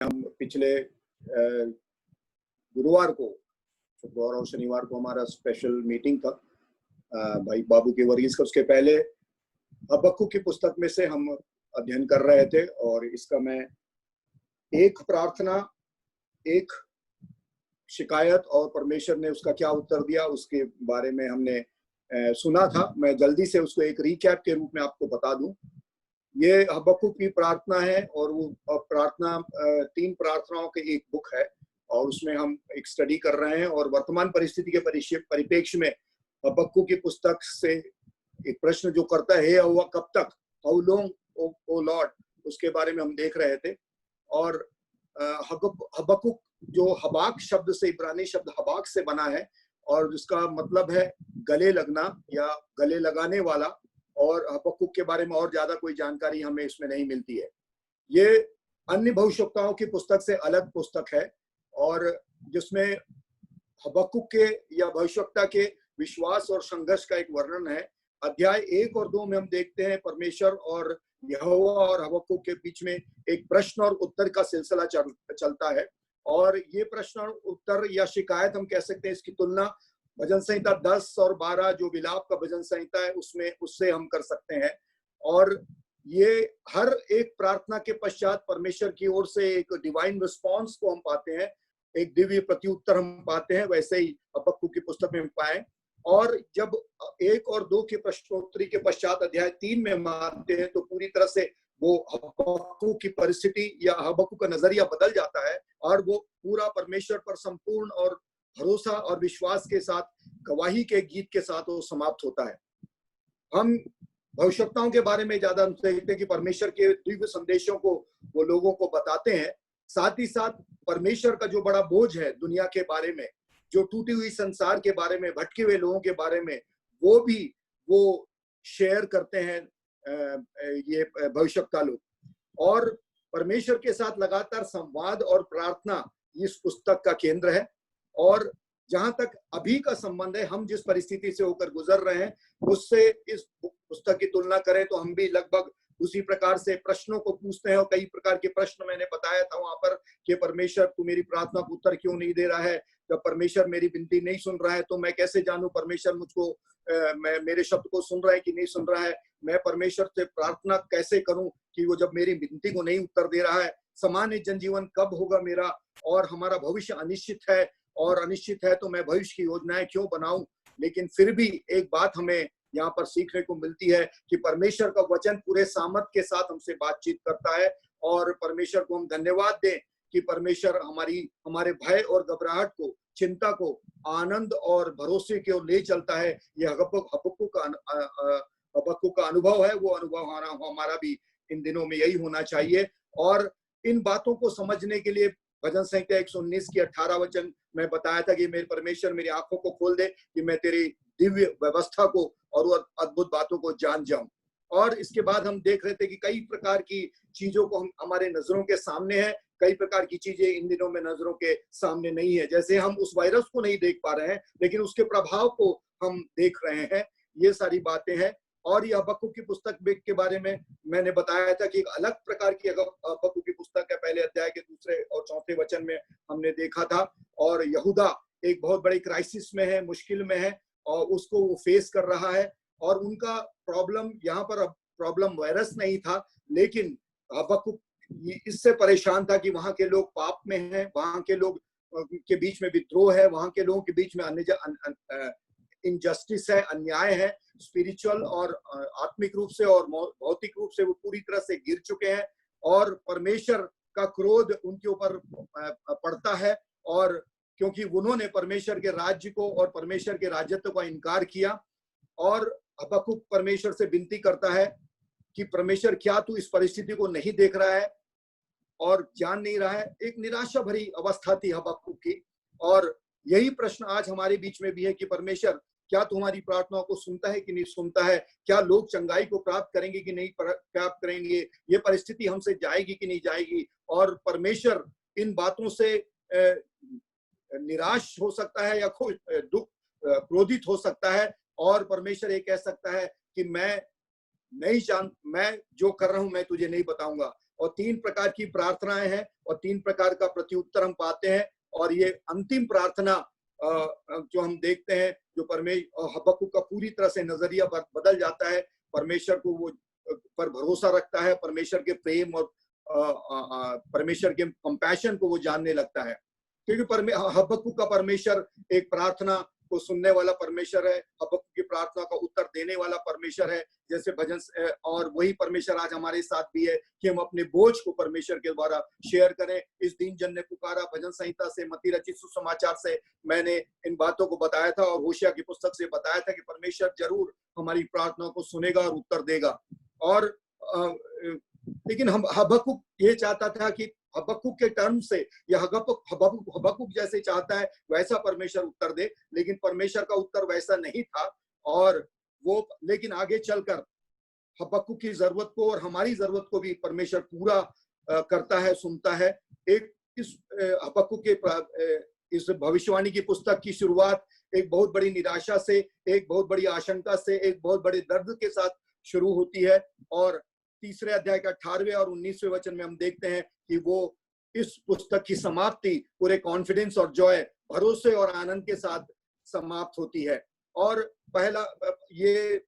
हम पिछले गुरुवार को, शुक्रवार और शनिवार को हमारा स्पेशल मीटिंग था भाई बाबू की वर्गीज का। उसके पहले हबक्कुक की पुस्तक में से हम अध्ययन कर रहे थे और इसका मैं एक प्रार्थना, एक शिकायत और परमेश्वर ने उसका क्या उत्तर दिया उसके बारे में हमने सुना था। मैं जल्दी से उसको एक रिकैप के रूप में आपको बता दूं। ये हबक्कुक की प्रार्थना है और वो प्रार्थना 3 प्रार्थनाओं की एक बुक है और उसमें हम एक स्टडी कर रहे हैं। और वर्तमान परिस्थिति के परिप्रेक्ष्य में हबक्कुक की पुस्तक से एक प्रश्न जो करता है हुआ कब तक, हाउ लॉन्ग ओ लॉर्ड, उसके बारे में हम देख रहे थे। और हबक्कुक जो हबाक शब्द से, इब्रानी शब्द हबाक से बना है और जिसका मतलब है गले लगना या गले लगाने वाला। और हबक्कुक के बारे में और ज्यादा कोई जानकारी हमें इसमें नहीं मिलती है। ये अन्य भविष्यवक्ताओं की पुस्तक से अलग पुस्तक है और जिसमें हबक्कुक के या भविष्यवक्ता के विश्वास और संघर्ष का एक वर्णन है। अध्याय 1 और 2 में हम देखते हैं परमेश्वर और यहोवा और हबक्कुक के बीच में एक प्रश्न और उत्तर का सिलसिला चलता है। और ये प्रश्न और उत्तर या शिकायत हम कह सकते हैं, इसकी तुलना भजन संहिता 10 और 12 जो विलाप का भजन संहिता है उससे हम कर सकते हैं। और ये हर एक प्रार्थना के पश्चात परमेश्वर की ओर से एक डिवाइन रिस्पॉन्स को हम पाते हैं, एक दिव्य प्रत्युत्तर हम पाते हैं। वैसे ही हबक्कुक की पुस्तक में हम पाए। और जब 1 और 2 के प्रश्नोत्तरी के पश्चात अध्याय 3 में हम आते हैं तो पूरी तरह से वो हबक्कुक की परिस्थिति या हबक्कुक का नजरिया बदल जाता है और वो पूरा परमेश्वर पर संपूर्ण और भरोसा और विश्वास के साथ गवाही के गीत के साथ वो समाप्त होता है। हम भविष्यवक्ताओं के बारे में ज्यादा देखते हैं कि परमेश्वर के दिव्य संदेशों को वो लोगों को बताते हैं। साथ ही साथ परमेश्वर का जो बड़ा बोझ है दुनिया के बारे में, जो टूटी हुई संसार के बारे में, भटके हुए लोगों के बारे में, वो भी वो शेयर करते हैं ये भविष्यवक्ता लोग। और परमेश्वर के साथ लगातार संवाद और प्रार्थना इस पुस्तक का केंद्र है। और जहां तक अभी का संबंध है, हम जिस परिस्थिति से होकर गुजर रहे हैं उससे इस पुस्तक की तुलना करें तो हम भी लगभग उसी प्रकार से प्रश्नों को पूछते हैं। और कई प्रकार के प्रश्न मैंने बताया था वहां पर कि परमेश्वर तू मेरी प्रार्थना को उत्तर क्यों नहीं दे रहा है, जब परमेश्वर मेरी विनती नहीं सुन रहा है तो मैं कैसे जानूं परमेश्वर मुझको मेरे शब्द को सुन रहा है कि नहीं सुन रहा है। मैं परमेश्वर से प्रार्थना कैसे करूं कि वो जब मेरी विनती को नहीं उत्तर दे रहा है। सामान्य जनजीवन कब होगा मेरा, और हमारा भविष्य अनिश्चित है और अनिश्चित है तो मैं भविष्य की योजनाएं क्यों बनाऊं। लेकिन फिर भी एक बात हमें यहाँ पर सीखने को मिलती है कि परमेश्वर का वचन पूरे सामर्थ के साथ हमसे बातचीत करता है। और परमेश्वर को हम धन्यवाद दें कि परमेश्वर हमारे भय और घबराहट को, चिंता को आनंद और भरोसे की ओर ले चलता है। यह हबक्कुक का अनुभव है, वो अनुभव हमारा भी इन दिनों में यही होना चाहिए। और इन बातों को समझने के लिए भजन संहिता 119 की 18 वचन मैं बताया था कि मेरे परमेश्वर मेरी आंखों को खोल दे कि मैं तेरी दिव्य व्यवस्था को और वो अद्भुत बातों को जान जाऊं। और इसके बाद हम देख रहे थे कि कई प्रकार की चीजों को हम हमारे नजरों के सामने है, कई प्रकार की चीजें इन दिनों में नजरों के सामने नहीं है। जैसे हम उस वायरस को नहीं देख पा रहे हैं लेकिन उसके प्रभाव को हम देख रहे हैं। ये सारी बातें हैं। और ये हबक्कुक की पुस्तक के बारे में मैंने बताया था कि एक अलग प्रकार की हबक्कुक की पुस्तक है। पहले अध्याय के 2 और 4 वचन में हमने देखा था। और यहूदा एक बहुत बड़ी क्राइसिस में है, मुश्किल में है और उसको वो फेस कर रहा है। और उनका प्रॉब्लम यहाँ पर प्रॉब्लम वायरस नहीं था, लेकिन हबक्कुक इससे परेशान था कि वहां के लोग पाप में हैं, वहां के लोग के बीच में विद्रोह है, वहां के लोगों के बीच में इनजस्टिस है, अन्याय है। स्पिरिचुअल और आत्मिक रूप से और भौतिक रूप से वो पूरी तरह से गिर चुके हैं और परमेश्वर का क्रोध उनके ऊपर पड़ता है। और क्योंकि उन्होंने परमेश्वर के राज्य को और परमेश्वर के राज्यत्व का इनकार किया। और हबक्कुक परमेश्वर से विनती करता है कि परमेश्वर क्या तू इस परिस्थिति को नहीं देख रहा है और जान नहीं रहा है। एक निराशा भरी अवस्था थी हबक्कुक की। और यही प्रश्न आज हमारे बीच में भी है कि परमेश्वर क्या तुम्हारी प्रार्थनाओं को सुनता है कि नहीं सुनता है, क्या लोग चंगाई को प्राप्त करेंगे कि नहीं प्राप्त करेंगे, ये परिस्थिति हमसे जाएगी कि नहीं जाएगी। और परमेश्वर इन बातों से निराश हो सकता है या खुश क्रोधित हो सकता है। और परमेश्वर ये कह सकता है कि मैं जो कर रहा हूं मैं तुझे नहीं बताऊंगा। और 3 प्रकार की प्रार्थनाएं हैं और 3 प्रकार का प्रत्युत्तर हम पाते हैं। और ये अंतिम प्रार्थना जो हम देखते हैं, जो हबक्कुक का पूरी तरह से नजरिया बदल जाता है, परमेश्वर को वो पर भरोसा रखता है, परमेश्वर के प्रेम और परमेश्वर के कंपैशन को वो जानने लगता है। क्योंकि हबक्कुक का परमेश्वर एक प्रार्थना को सुनने वाला परमेश्वर है, हबक्कुक की प्रार्थना का उत्तर देने वाला परमेश्वर है, जैसे भजन। और वही परमेश्वर आज हमारे साथ भी है कि हम अपने बोझ को परमेश्वर के द्वारा शेयर करें। इस दिन जन ने पुकारा भजन संहिता से, मत्ती रचित सुसमाचार से मैंने इन बातों को बताया था और होशिया की पुस्तक से बताया था कि परमेश्वर जरूर हमारी प्रार्थना को सुनेगा और उत्तर देगा। और लेकिन हम हबक्कुक ये चाहता था कि हबक्कुक के टर्म से या हबक्कुक जैसे चाहता है वैसा परमेश्वर उत्तर दे, लेकिन परमेश्वर का उत्तर वैसा नहीं था। और वो लेकिन आगे चलकर हबक्कुक की जरूरत को और हमारी जरूरत को भी परमेश्वर पूरा करता है, सुनता है। एक इस हबक्कुक के इस भविष्यवाणी की पुस्तक की शुरुआत एक बहुत बड़ी निराशा से, एक बहुत बड़ी आशंका से, एक बहुत बड़े दर्द के साथ शुरू होती है। और तीसरे अध्याय का 18वें और 19वें वचन में हम देखते हैं कि वो इस पुस्तक की समाप्ति पूरे कॉन्फिडेंस और जॉय, भरोसे और आनंद के साथ समाप्त होती है। और पहला ये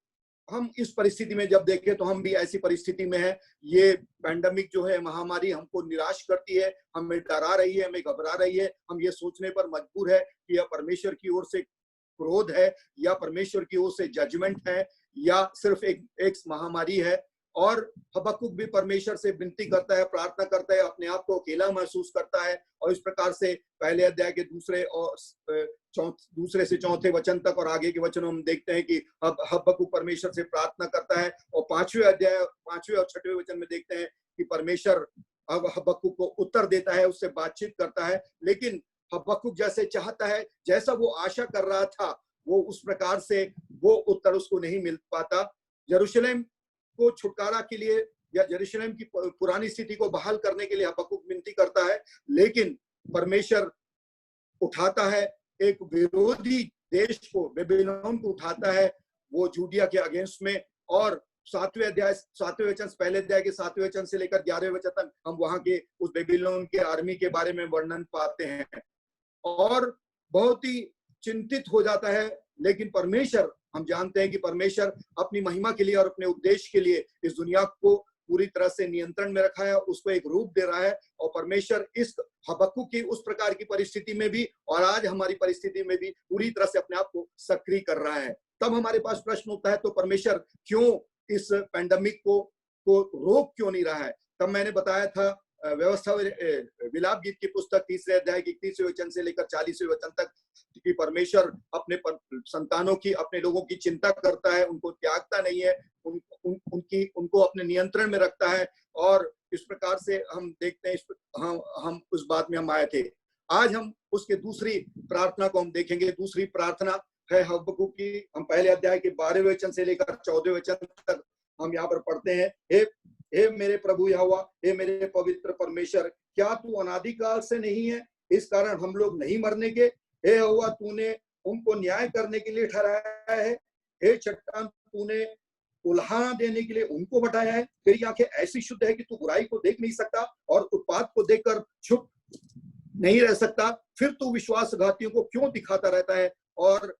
हम इस परिस्थिति में जब देखें तो हम भी ऐसी परिस्थिति में है। ये पैंडेमिक जो है, महामारी हमको निराश करती है, हमें डरा रही है, हमें घबरा रही है। हम ये सोचने पर मजबूर है कि यह परमेश्वर की ओर से क्रोध है या परमेश्वर की ओर से जजमेंट है या सिर्फ एक महामारी है। और हबक्कुक भी परमेश्वर से विनती करता है, प्रार्थना करता है, अपने आप को अकेला महसूस करता है। और इस प्रकार से पहले अध्याय के दूसरे से चौथे वचन तक और आगे के वचनों हम देखते हैं कि हबक्कुक परमेश्वर से प्रार्थना करता है। और 5वें और 6वें वचन में देखते हैं कि परमेश्वर हबक्कुक को उत्तर देता है, उससे बातचीत करता है। लेकिन हबक्कुक जैसे चाहता है, जैसा वो आशा कर रहा था, वो उस प्रकार से वो उत्तर उसको नहीं मिल पाता। यरूशलेम को छुटकारा के लिए या यरूशलेम की पुरानी स्थिति को बहाल करने के लिए हबक्कुक विनती करता है, लेकिन परमेश्वर उठाता है एक विरोधी देश को, बेबीलोन को उठाता है, वो जूडिया के अगेंस्ट में। और 7वें वचन, पहले अध्याय के 7वें वचन से लेकर 11वें वचन तक हम वहां के उस बेबीलोन के आर्मी के बारे में वर्णन पाते हैं और बहुत ही चिंतित हो जाता है। लेकिन परमेश्वर, हम जानते हैं कि परमेश्वर अपनी महिमा के लिए और अपने उद्देश्य के लिए इस दुनिया को पूरी तरह से नियंत्रण में रखा है, उसको एक रूप दे रहा है। और परमेश्वर इस हबक्कुक की उस प्रकार की परिस्थिति में भी और आज हमारी परिस्थिति में भी पूरी तरह से अपने आप को सक्रिय कर रहा है। तब हमारे पास प्रश्न उठता है, तो परमेश्वर क्यों इस पैंडेमिक को रोक क्यों नहीं रहा है? तब मैंने बताया था व्यवस्था विलाप गीत की पुस्तक 3 अध्याय के 31वें वचन से लेकर 40वें वचन तक कि परमेश्वर अपने संतानों की, अपने लोगों की चिंता करता है, उनको त्यागता नहीं है, उनको अपने नियंत्रण में रखता है। और इस प्रकार से हम देखते हैं, हम उस बात में हम आए थे। आज हम उसके दूसरी प्रार्थना को हम देखेंगे। दूसरी प्रार्थना है हबक्कुक की। हम पहले अध्याय के 12वें वचन से लेकर 14वें वचन तक हम यहाँ पर पढ़ते हैं। हे मेरे प्रभु यहोवा, हे मेरे पवित्र परमेश्वर, क्या तू अनादिकाल से नहीं है, इस कारण हम लोग नहीं मरने के? हे यहोवा, तूने उनको न्याय करने के लिए ठहराया है। हे चट्टान, तूने उल्हाना देने के लिए उनको बटाया है। तेरी आंखें ऐसी शुद्ध है कि तू बुराई को देख नहीं सकता और उत्पात को देखकर चुप नहीं रह सकता। फिर तू विश्वासघातियों को क्यों दिखाता रहता है? और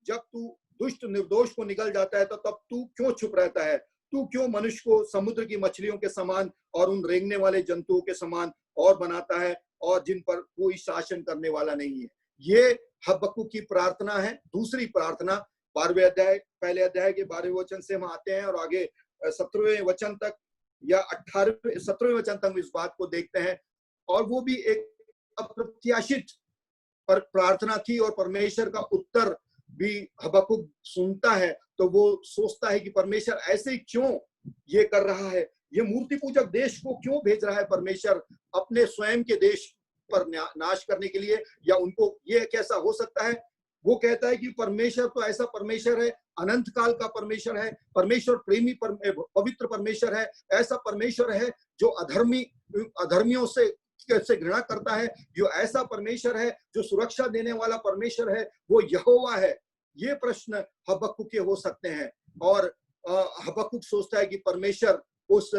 जब तू दुष्ट निर्दोष को निगल जाता है तो तब तू क्यों चुप रहता है? तू क्यों मनुष्य को समुद्र की मछलियों के समान और उन रेंगने वाले जंतुओं के समान और बनाता है, और जिन पर कोई शासन करने वाला नहीं है? ये हबक्कुक की प्रार्थना है। दूसरी प्रार्थना 12वें अध्याय, पहले अध्याय के 12वें वचन से हम आते हैं और आगे 17वें वचन तक या 17वें वचन तक इस बात को देखते हैं। और वो भी एक अप्रत्याशित प्रार्थना थी और परमेश्वर का उत्तर भी हबक्कुक सुनता है तो वो सोचता है कि परमेश्वर ऐसे क्यों ये कर रहा है, ये मूर्ति पूजक देश को क्यों भेज रहा है परमेश्वर अपने स्वयं के देश पर नाश करने के लिए, या उनको ये कैसा हो सकता है? वो कहता है कि परमेश्वर तो ऐसा परमेश्वर है, अनंत काल का परमेश्वर है, परमेश्वर प्रेमी पवित्र परमेश्वर है, ऐसा परमेश्वर है जो अधर्मियों से घृणा करता है, जो ऐसा परमेश्वर है जो सुरक्षा देने वाला परमेश्वर है, वो यहोवा है। ये प्रश्न हबक्कुक के हो सकते हैं और हबक्कुक सोचता है कि परमेश्वर उस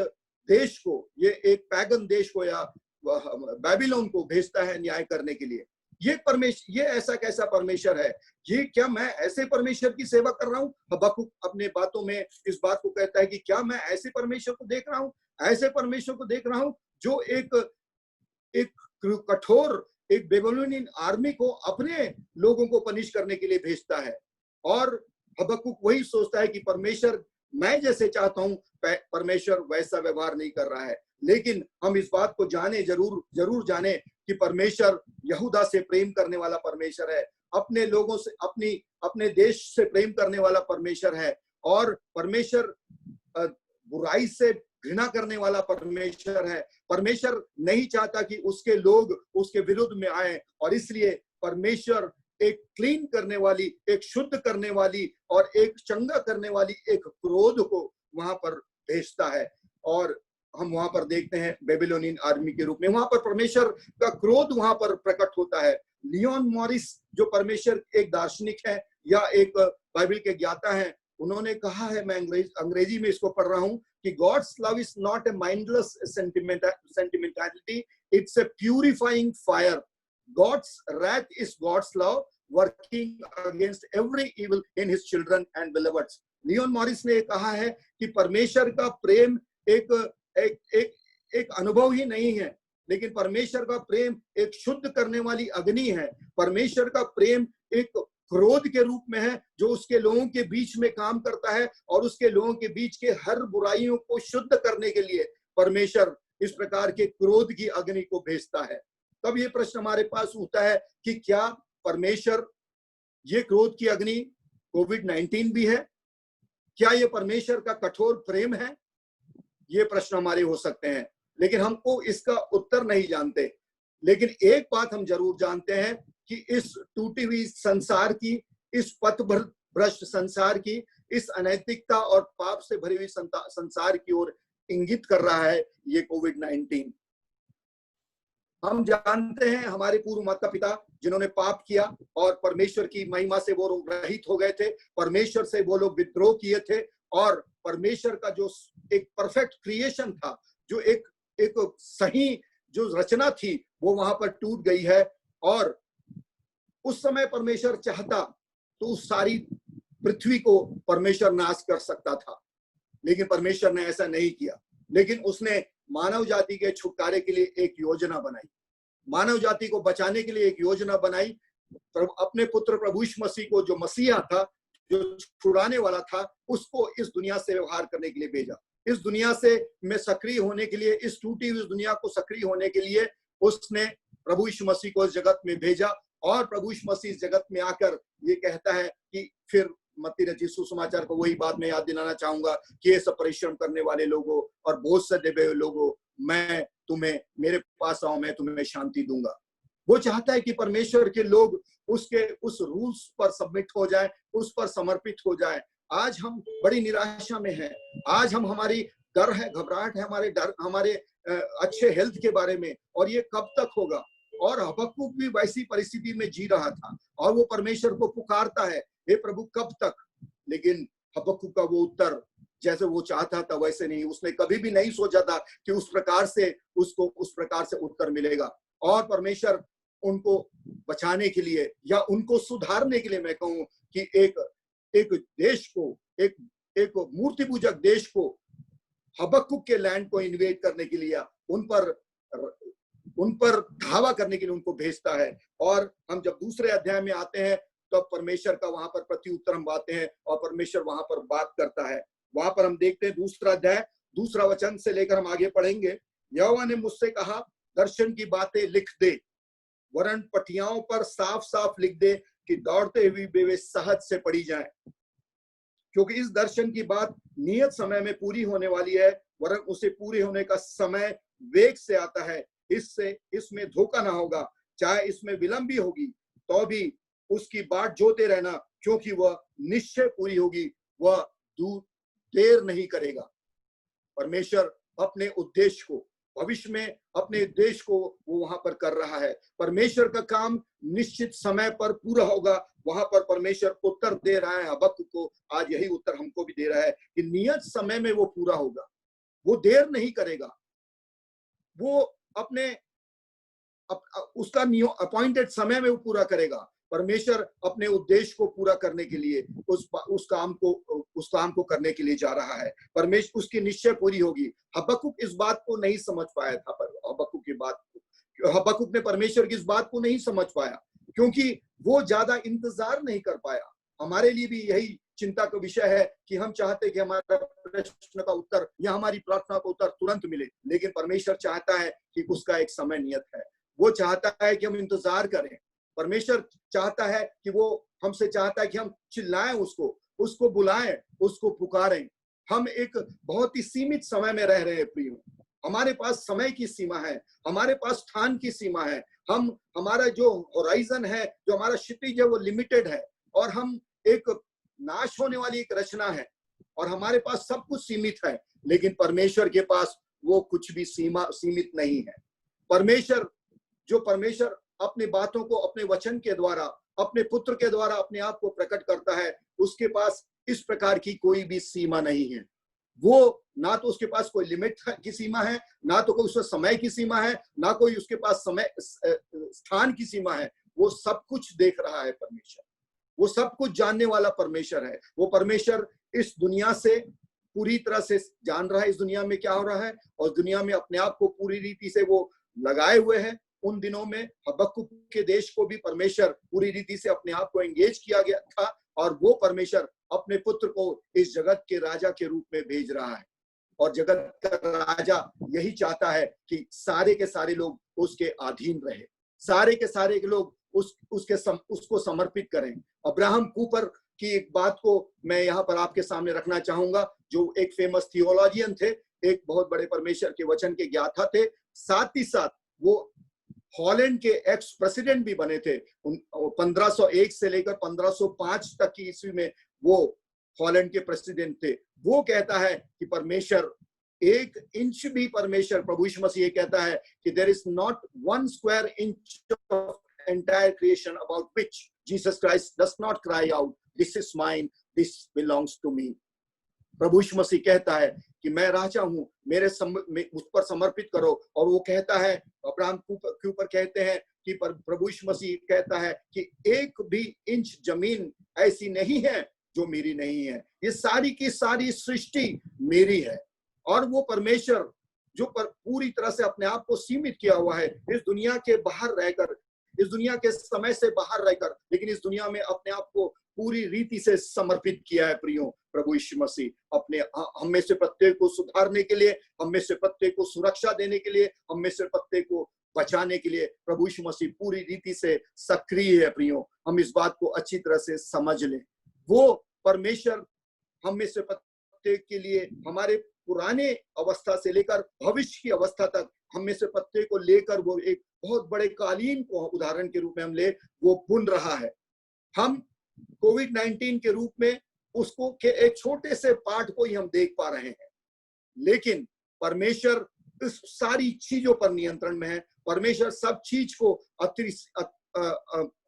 देश को, ये एक पैगन देश को या बेबीलोन को भेजता है न्याय करने के लिए। ये ऐसा कैसा परमेश्वर है? ये क्या मैं ऐसे परमेश्वर की सेवा कर रहा हूँ? हबक्कुक अपने बातों में इस बात को कहता है कि क्या मैं ऐसे परमेश्वर को देख रहा हूँ? ऐसे परमेश्वर को देख रहा हूँ जो एक कठोर, एक बेबीलोनियन आर्मी को अपने लोगों को पनिश करने के लिए भेजता है। और हबक्कुक वही सोचता है कि परमेश्वर, मैं जैसे चाहता हूं परमेश्वर वैसा व्यवहार नहीं कर रहा है। लेकिन हम इस बात को जाने, जरूर जाने कि परमेश्वर यहूदा से प्रेम करने वाला परमेश्वर है, अपने लोगों से, अपने देश से प्रेम करने वाला परमेश्वर है। और परमेश्वर बुराई से घृणा करने वाला परमेश्वर है। परमेश्वर नहीं चाहता कि उसके लोग उसके विरुद्ध में आए, और इसलिए परमेश्वर एक क्लीन करने वाली, एक शुद्ध करने वाली और एक चंगा करने वाली एक क्रोध को वहां पर भेजता है। और हम वहां पर देखते हैं बेबीलोनियन आर्मी के रूप में वहां पर परमेश्वर का क्रोध वहां पर प्रकट होता है। लियोन मॉरिस, जो परमेश्वर एक दार्शनिक है या एक बाइबल के ज्ञाता है, उन्होंने कहा है, मैं अंग्रेजी में इसको पढ़ रहा हूं, कि God's love is not a mindless sentimentality, it's a purifying fire. God's wrath is God's love working against every evil in his children and beloveds. Leon Morris ने कहा है कि परमेश्वर का प्रेम एक अनुभव ही नहीं है, लेकिन परमेश्वर का प्रेम एक शुद्ध करने वाली अग्नि है। परमेश्वर का प्रेम एक क्रोध के रूप में है जो उसके लोगों के बीच में काम करता है, और उसके लोगों के बीच के हर बुराइयों को शुद्ध करने के लिए परमेश्वर इस प्रकार के क्रोध की अग्नि को भेजता है। तब ये प्रश्न हमारे पास उठता है कि क्या परमेश्वर, ये क्रोध की अग्नि कोविड-19 भी है? क्या ये परमेश्वर का कठोर प्रेम है? ये प्रश्न हमारे हो सकते हैं, लेकिन हमको इसका उत्तर नहीं जानते। लेकिन एक बात हम जरूर जानते हैं कि इस टूटी हुई संसार की, इस पथभ्रष्ट संसार की, इस अनैतिकता और पाप से भरी हुई संसार की ओर इंगित कर रहा है ये कोविड-19। हम जानते हैं हमारे पूर्व माता पिता जिन्होंने पाप किया और परमेश्वर की महिमा से वो लोग रहित हो गए थे, परमेश्वर से वो लोग विद्रोह किए थे, और परमेश्वर का जो एक परफेक्ट क्रिएशन था, जो एक सही जो रचना थी, वो वहां पर टूट गई है। और उस समय परमेश्वर चाहता तो उस सारी पृथ्वी को परमेश्वर नाश कर सकता था, लेकिन परमेश्वर ने ऐसा नहीं किया। लेकिन उसने मानव जाति के छुटकारे के लिए एक योजना बनाई, मानव जाति को बचाने के लिए एक योजना बनाई। अपने पुत्र प्रभु यीशु मसीह को, जो मसीहा था, जो छुड़ाने वाला था, उसको इस दुनिया से व्यवहार करने के लिए भेजा। इस दुनिया से में सक्रिय होने के लिए, इस टूटी हुई दुनिया को सक्रिय होने के लिए उसने प्रभु यीशु मसीह को इस जगत में भेजा। और प्रभु यीशु मसीह इस जगत में आकर ये कहता है कि फिर मत्ती रचित सुसमाचार को वही बात मैं याद दिलाना चाहूंगा कि ये सब परिश्रम करने वाले लोगों और बोझ से दबे हुए लोगों, मैं तुम्हें मेरे पास आओ, मैं तुम्हें शांति दूंगा। वो चाहता है कि परमेश्वर के लोग उसके उस रूल्स पर सबमिट हो जाए, उस पर समर्पित हो जाए। आज हम बड़ी निराशा में हैं। आज हमारी डर है, घबराहट है, हमारे अच्छे हेल्थ के बारे में, और ये कब तक होगा। और हबक्कुक भी वैसी परिस्थिति में जी रहा था और वो परमेश्वर को पुकारता है, हे प्रभु कब तक। लेकिन हबक्कुक का वो उत्तर जैसे वो चाहता था वैसे नहीं। उसने कभी भी नहीं सोचा था कि उस प्रकार से उत्तर मिलेगा। और परमेश्वर उनको बचाने के लिए या उनको सुधारने के लिए, मैं कहूं कि एक देश को, एक मूर्ति पूजक देश को, हबक्कुक के लैंड को इन्वेड करने के लिए, उन पर धावा करने के लिए उनको भेजता है। और हम जब दूसरे अध्याय में आते हैं तो परमेश्वर का वहां पर प्रत्युत्तर हम पाते हैं और परमेश्वर वहां पर बात करता है। वहां पर हम देखते हैं दूसरा अध्याय, दूसरा वचन से लेकर हम आगे पढ़ेंगे। यहोवा ने मुझसे कहा, दर्शन की बातें लिख दे, वरन पटियाओं पर साफ साफ लिख दे कि दौड़ते हुए वे सहज से पढ़ी जाएं, क्योंकि इस दर्शन की बात नियत समय में पूरी होने वाली है, वरन उसे पूरे होने का समय वेग से आता है। इसमें धोखा ना होगा, चाहे इसमें विलंब भी होगी तो भी उसकी बाट जोते रहना, क्योंकि वह निश्चय पूरी होगी, वह देर नहीं करेगा। परमेश्वर अपने उद्देश्य को, भविष्य में अपने उद्देश्य को वो वहां पर कर रहा है। परमेश्वर का काम निश्चित समय पर पूरा होगा, वहां पर परमेश्वर उत्तर दे रहा है हबक्कुक को। आज यही उत्तर हमको भी दे रहा है कि नियत समय में वो पूरा होगा। वो देर नहीं करेगा, वो अपने उसका अपॉइंटेड समय में वो पूरा करेगा। परमेश्वर अपने उद्देश्य को पूरा करने के लिए उस काम को करने के लिए जा रहा है। परमेश्वर उसकी निश्चय पूरी होगी। हबक्कुक इस बात को नहीं समझ पाया था, पर हबक्कुक ने परमेश्वर की इस बात को नहीं समझ पाया, क्योंकि वो ज्यादा इंतजार नहीं कर पाया। हमारे लिए भी यही चिंता का विषय है कि हम चाहते कि हमारा प्रश्न का उत्तर या हमारी प्रार्थना का उत्तर तुरंत मिले, लेकिन परमेश्वर चाहता है कि उसका एक समय नियत है। वो चाहता है कि हम इंतजार करें। परमेश्वर चाहता है कि वो हमसे चाहता है कि हम चिल्लाएं, उसको बुलाएं, उसको पुकारें। हम एक बहुत ही सीमित समय में रह रहे हैं प्रियो। हमारे पास समय की सीमा है, हमारे पास स्थान की सीमा है। हमारा जो होराइजन है, जो हमारा क्षितिज है, वो लिमिटेड है, और हम एक नाश होने वाली एक रचना है, और हमारे पास सब कुछ सीमित है। लेकिन परमेश्वर के पास वो कुछ भी सीमित नहीं है। परमेश्वर अपनी बातों को अपने वचन के द्वारा, अपने पुत्र के द्वारा अपने आप को प्रकट करता है, उसके पास इस प्रकार की कोई भी सीमा नहीं है। वो ना तो उसके पास कोई लिमिट की सीमा है, ना तो कोई उसका समय की सीमा है, ना कोई उसके पास स्थान की सीमा है। वो सब कुछ देख रहा है परमेश्वर, वो सब कुछ जानने वाला परमेश्वर है। वो परमेश्वर इस दुनिया से पूरी तरह से जान रहा है, इस दुनिया में क्या हो रहा है, और दुनिया में अपने आप को पूरी रीति से वो लगाए हुए है। उन दिनों में हबक्कुक के देश को भी परमेश्वर पूरी रीति से अपने आप को एंगेज किया गया था, और वो परमेश्वर अपने पुत्र को इस जगत के राजा के रूप में भेज रहा है। और जगत का राजा यही चाहता है कि सारे के सारे लोग उसके अधीन रहे, सारे के सारे लोग उसको समर्पित करें। अब्राहम कूपर की एक बात को मैं यहाँ पर आपके सामने रखना चाहूंगा, जो एक फेमस थियोलॉजियन थे, एक बहुत बड़े परमेश्वर के वचन के ज्ञाता थे, साथ ही साथ वो हॉलैंड के एक्स प्रेसिडेंट भी बने थे। 1501 से लेकर 1505 तक की ईस्वी में वो हॉलैंड के प्रेसिडेंट थे। वो कहता है कि परमेश्वर एक इंच भी, परमेश्वर प्रभु यीशु मसीह कहता है कि there is not 1 square inch of entire creation about which Jesus Christ does not cry out, this is mine, this belongs to me. प्रभु यीशु मसीह कहता है कि मैं राजा हूं, मुझ पर समर्पित करो। और वो कहता है, अब्राहम के ऊपर कहते हैं कि प्रभु यीशु मसीह कहता है कि एक भी इंच जमीन ऐसी नहीं है जो मेरी नहीं है, ये सारी की सारी सृष्टि मेरी है। और वो परमेश्वर जो पूरी तरह से अपने आप को सीमित किया हुआ है, इस दुनिया के बाहर रहकर, इस दुनिया के समय से बाहर रहकर, लेकिन इस दुनिया में अपने आप को पूरी रीति से समर्पित किया है प्रियो। प्रभु यीशु मसीह अपने हम में से प्रत्येक को सुधारने के लिए, हम में से प्रत्येक को सुरक्षा देने के लिए, हम में से प्रत्येक को बचाने के लिए प्रभु यीशु मसीह पूरी रीति से सक्रिय है प्रियो। हम इस बात को अच्छी तरह से समझ लें। वो परमेश्वर हम में से प्रत्येक के लिए, हमारे पुराने अवस्था से लेकर भविष्य की अवस्था तक, हम में से प्रत्येक को लेकर वो एक बहुत बड़े कालीन को उदाहरण के रूप में हम ले वो बुन रहा है। हम कोविड-19 के रूप में उसको के एक छोटे से पार्ट को ही हम देख पा रहे हैं, लेकिन परमेश्वर इस सारी चीजों पर नियंत्रण में है। परमेश्वर सब चीज को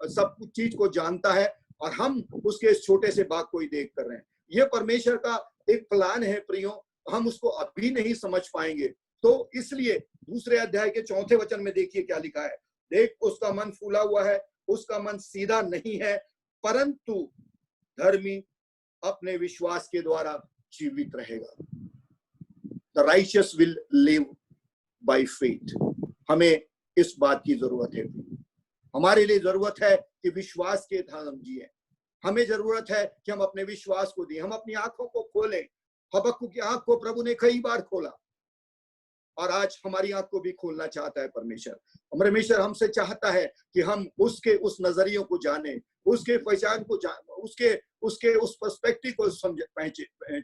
सब चीज को जानता है, और हम उसके इस छोटे से भाग को ही देख कर रहे हैं। ये परमेश्वर का एक प्लान है प्रियो, हम उसको अभी नहीं समझ पाएंगे। तो इसलिए दूसरे अध्याय के 4 वचन में देखिए क्या लिखा है। देख, उसका मन फूला हुआ है, उसका मन सीधा नहीं है, परंतु धर्मी अपने विश्वास के द्वारा जीवित रहेगा। The righteous will live by faith. हमें इस बात की जरूरत है, हमारे लिए जरूरत है कि विश्वास के द्वारा हम जिए। हमें जरूरत है कि हम अपने विश्वास को दें, हम अपनी आंखों को खोलें। हबक्कुक की आंख को प्रभु ने कई बार खोला, और आज हमारी आंख को भी खोलना चाहता है परमेश्वर। परमेश्वर हमसे चाहता है कि हम उसके उस नजरियों को जाने, उसके पहचान को उसके उस पर्सपेक्टिव को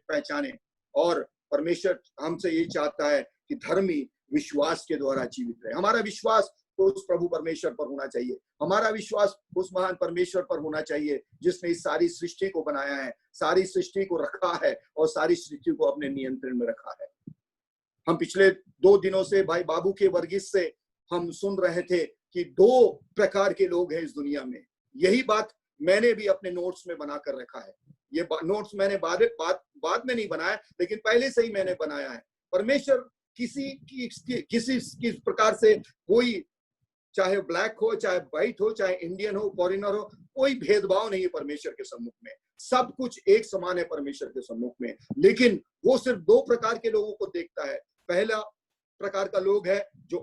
पहचाने। और परमेश्वर हमसे यही चाहता है कि धर्मी विश्वास के द्वारा जीवित रहे। हमारा विश्वास तो उस प्रभु परमेश्वर पर होना चाहिए, हमारा विश्वास उस महान परमेश्वर पर होना चाहिए जिसने इस सारी सृष्टि को बनाया है, सारी सृष्टि को रखा है, और सारी सृष्टि को अपने नियंत्रण में रखा है। हम पिछले 2 दिनों से भाई बाबू के वर्गीस से हम सुन रहे थे कि 2 प्रकार के लोग हैं इस दुनिया में। यही बात मैंने भी अपने नोट्स में बनाकर रखा है। ये नोट्स मैंने बाद में नहीं बनाया, लेकिन पहले से ही मैंने बनाया है। परमेश्वर किसी प्रकार से कोई, चाहे ब्लैक हो, चाहे व्हाइट हो, चाहे इंडियन हो, फॉरेनर हो, कोई भेदभाव नहीं है परमेश्वर के सम्मुख में। सब कुछ एक समान है परमेश्वर के सम्मुख में। लेकिन वो सिर्फ दो प्रकार के लोगों को देखता है। पहला प्रकार का लोग है जो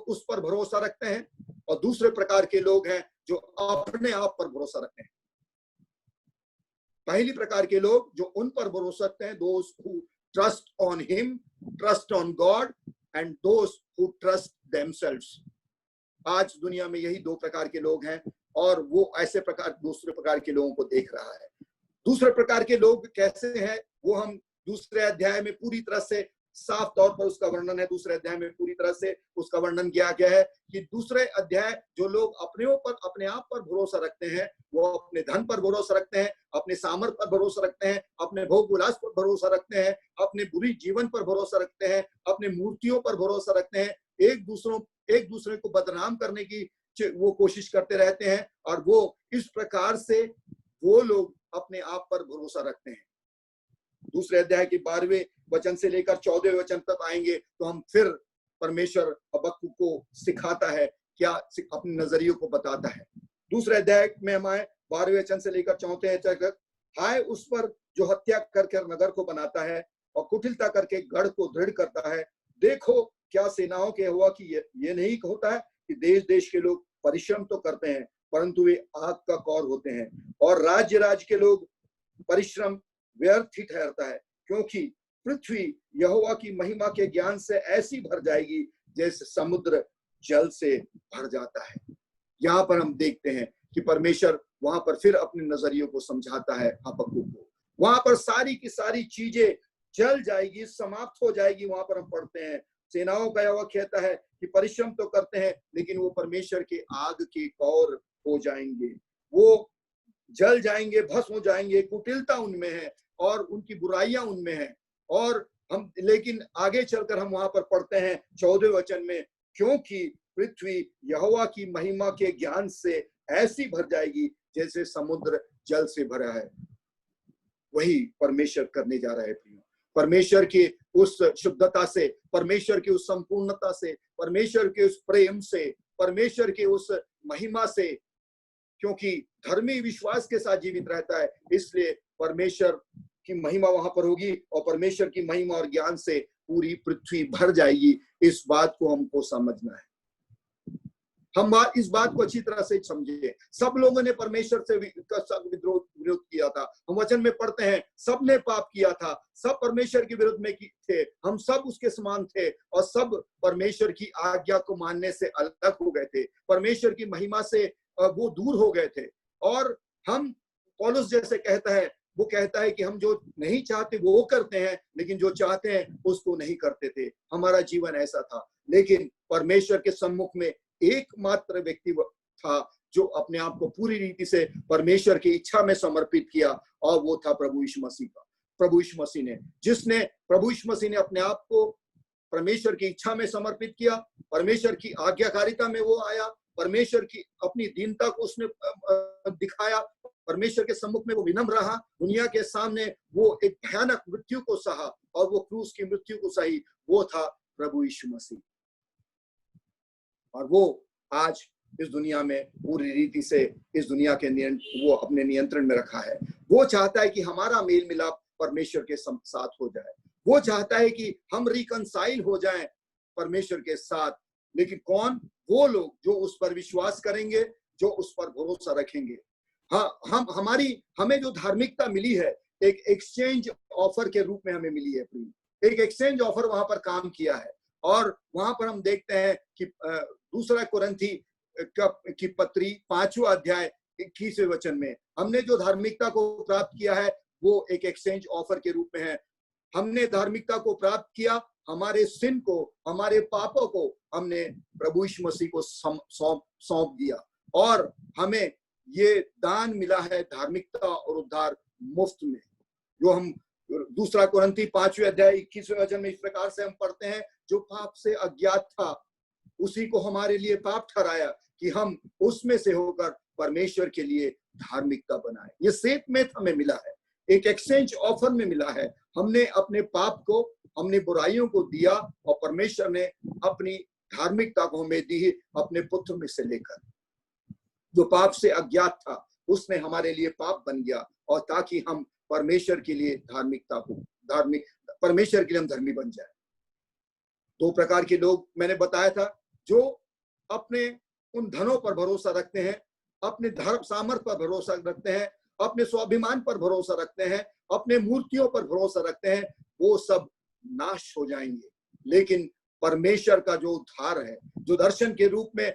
उस पर भरोसा रखते हैं, और दूसरे प्रकार के लोग हैं जो अपने आप पर भरोसा रखते हैं। पहली प्रकार के लोग जो उन पर भरोसा रखते हैं, those who trust on him, trust on God, and those who trust themselves. आज दुनिया में यही दो प्रकार के लोग हैं, और वो ऐसे प्रकार दूसरे प्रकार के लोगों को देख रहा है। दूसरे प्रकार के लोग कैसे हैं, वो हम दूसरे अध्याय में पूरी तरह से साफ तौर पर उसका वर्णन है। दूसरे अध्याय में पूरी तरह से उसका वर्णन किया गया है कि दूसरे अध्याय जो लोग अपने आप पर भरोसा रखते हैं, वो अपने धन पर भरोसा रखते हैं, अपने सामर्थ्य पर भरोसा रखते हैं, अपने भोग विलास पर भरोसा रखते हैं, अपने बुरी जीवन पर भरोसा रखते हैं, अपने मूर्तियों पर भरोसा रखते हैं, एक दूसरे को बदनाम करने की वो कोशिश करते रहते हैं। और वो इस प्रकार से वो लोग अपने आप पर भरोसा रखते हैं। दूसरे अध्याय के 12वें वचन से लेकर 14वें वचन तक आएंगे तो हम फिर परमेश्वर हबक्कुक को सिखाता है, क्या अपने नजरियों को बताता है। दूसरे अध्याय में हम आए 12वें वचन से लेकर 4वें वचन तक। हाय उस पर जो हत्या करके नगर को बनाता है और कुटिलता करके गढ़ को दृढ़ करता है। देखो क्या सेनाओं के यहोवा की ये नहीं होता है कि देश देश के लोग परिश्रम तो करते हैं परंतु वे आग का कौर होते हैं, और राज्य के लोग परिश्रम व्यर्थ ही ठहरता है, क्योंकि पृथ्वी यहोवा की महिमा के ज्ञान से ऐसी भर जाएगी जैसे समुद्र जल से भर जाता है। यहाँ पर हम देखते हैं कि परमेश्वर वहां पर फिर अपने नजरियों को समझाता है हबक्कुक को। वहां पर सारी की सारी चीजें जल जाएगी, समाप्त हो जाएगी। वहां पर हम पढ़ते हैं सेनाओं का यहोवा कहता है कि परिश्रम तो करते हैं लेकिन वो परमेश्वर के आग के कौर हो जाएंगे, वो जल जाएंगे, भस्म हो जाएंगे। कुटिलता उनमें है और उनकी बुराइयां उनमें है। और हम लेकिन आगे चलकर हम वहां पर पढ़ते हैं 14वें वचन में, क्योंकि पृथ्वी यहोवा की महिमा के ज्ञान से ऐसी भर जाएगी जैसे समुद्र जल से भरा है। वही परमेश्वर करने जा रहा है प्रियो। परमेश्वर की उस शुद्धता से, परमेश्वर की उस संपूर्णता से, परमेश्वर के उस प्रेम से, परमेश्वर के उस महिमा से, क्योंकि धर्मी विश्वास के साथ जीवित रहता है, इसलिए परमेश्वर की महिमा वहां पर होगी और परमेश्वर की महिमा और ज्ञान से पूरी पृथ्वी भर जाएगी। इस बात को हमको समझना है। हम इस बात को अच्छी तरह से समझे। सब लोगों ने परमेश्वर से विरोध किया था। हम वचन में पढ़ते हैं सब ने पाप किया था, सब परमेश्वर के विरुद्ध में थे, हम सब उसके समान थे और सब परमेश्वर की आज्ञा को मानने से अलग हो गए थे, परमेश्वर की महिमा से वो दूर हो गए थे। और हम, पौलुस जैसे कहता है, वो कहता है कि हम जो नहीं चाहते वो करते हैं, लेकिन जो चाहते हैं उसको नहीं करते थे। हमारा जीवन ऐसा था। लेकिन परमेश्वर के सम्मुख में एकमात्र व्यक्ति था जो अपने आप को पूरी रीति से परमेश्वर की इच्छा में समर्पित किया, और वो था प्रभु यीशु मसीह का। प्रभु यीशु मसीह ने, प्रभु यीशु मसीह ने अपने आप को परमेश्वर की इच्छा में समर्पित किया, परमेश्वर की आज्ञाकारिता में वो आया, परमेश्वर की अपनी दीनता को उसने दिखाया, परमेश्वर के सम्मुख में वो विनम्र रहा, दुनिया के सामने वो एक भयानक मृत्यु को सहा और वो क्रूस की मृत्यु को सही। वो था प्रभु यीशु मसीह। और वो आज इस दुनिया में पूरी रीति से इस दुनिया के वो अपने नियंत्रण में रखा है। वो चाहता है कि हमारा मेल मिलाप परमेश्वर के साथ हो जाए। वो चाहता है कि हम रिकंसाइल हो जाएं परमेश्वर के साथ। लेकिन कौन? वो लोग जो उस पर विश्वास करेंगे, जो उस पर भरोसा रखेंगे। हाँ, हमें जो धार्मिकता मिली है एक एक्सचेंज ऑफर के रूप में हमें मिली है। एक एक्सचेंज ऑफर वहां पर काम किया है। और वहां पर हम देखते हैं कि दूसरा कुरिन्थी की पत्री 5वां अध्याय 21वें वचन में हमने जो धार्मिकता को प्राप्त किया है वो एक एक्सचेंज ऑफर के रूप में है। हमने धार्मिकता को प्राप्त किया, हमारे सिन को, हमारे पापों को हमने प्रभु यीशु मसीह को सौंप दिया और हमें ये दान मिला है धार्मिकता और उद्धार मुफ्त में। जो हम दूसरा कुरिन्थी 5वें अध्याय 21वें वचन में इस प्रकार से हम पढ़ते हैं, जो पाप से अज्ञात था उसी को हमारे लिए पाप ठहराया कि हम उसमें से होकर परमेश्वर के लिए धार्मिकता बनाए। ये सेट में हमें मिला है, एक एक्सचेंज ऑफर में मिला है। हमने अपने पाप को हमने बुराइयों को दिया और परमेश्वर ने अपनी धार्मिकता को हमें दी अपने पुत्र में से लेकर। जो पाप से अज्ञात था उसने हमारे लिए पाप बन गया, और ताकि हम परमेश्वर के लिए परमेश्वर के लिए हम धर्मी बन जाए। दो प्रकार के लोग मैंने बताया था, जो अपने उन धनों पर भरोसा रखते हैं, अपने धर्म सामर्थ पर भरोसा रखते हैं, अपने स्वाभिमान पर भरोसा रखते हैं, अपने मूर्तियों पर भरोसा रखते हैं, वो सब नाश हो जाएंगे। लेकिन परमेश्वर का जो उद्धार है, जो दर्शन के रूप में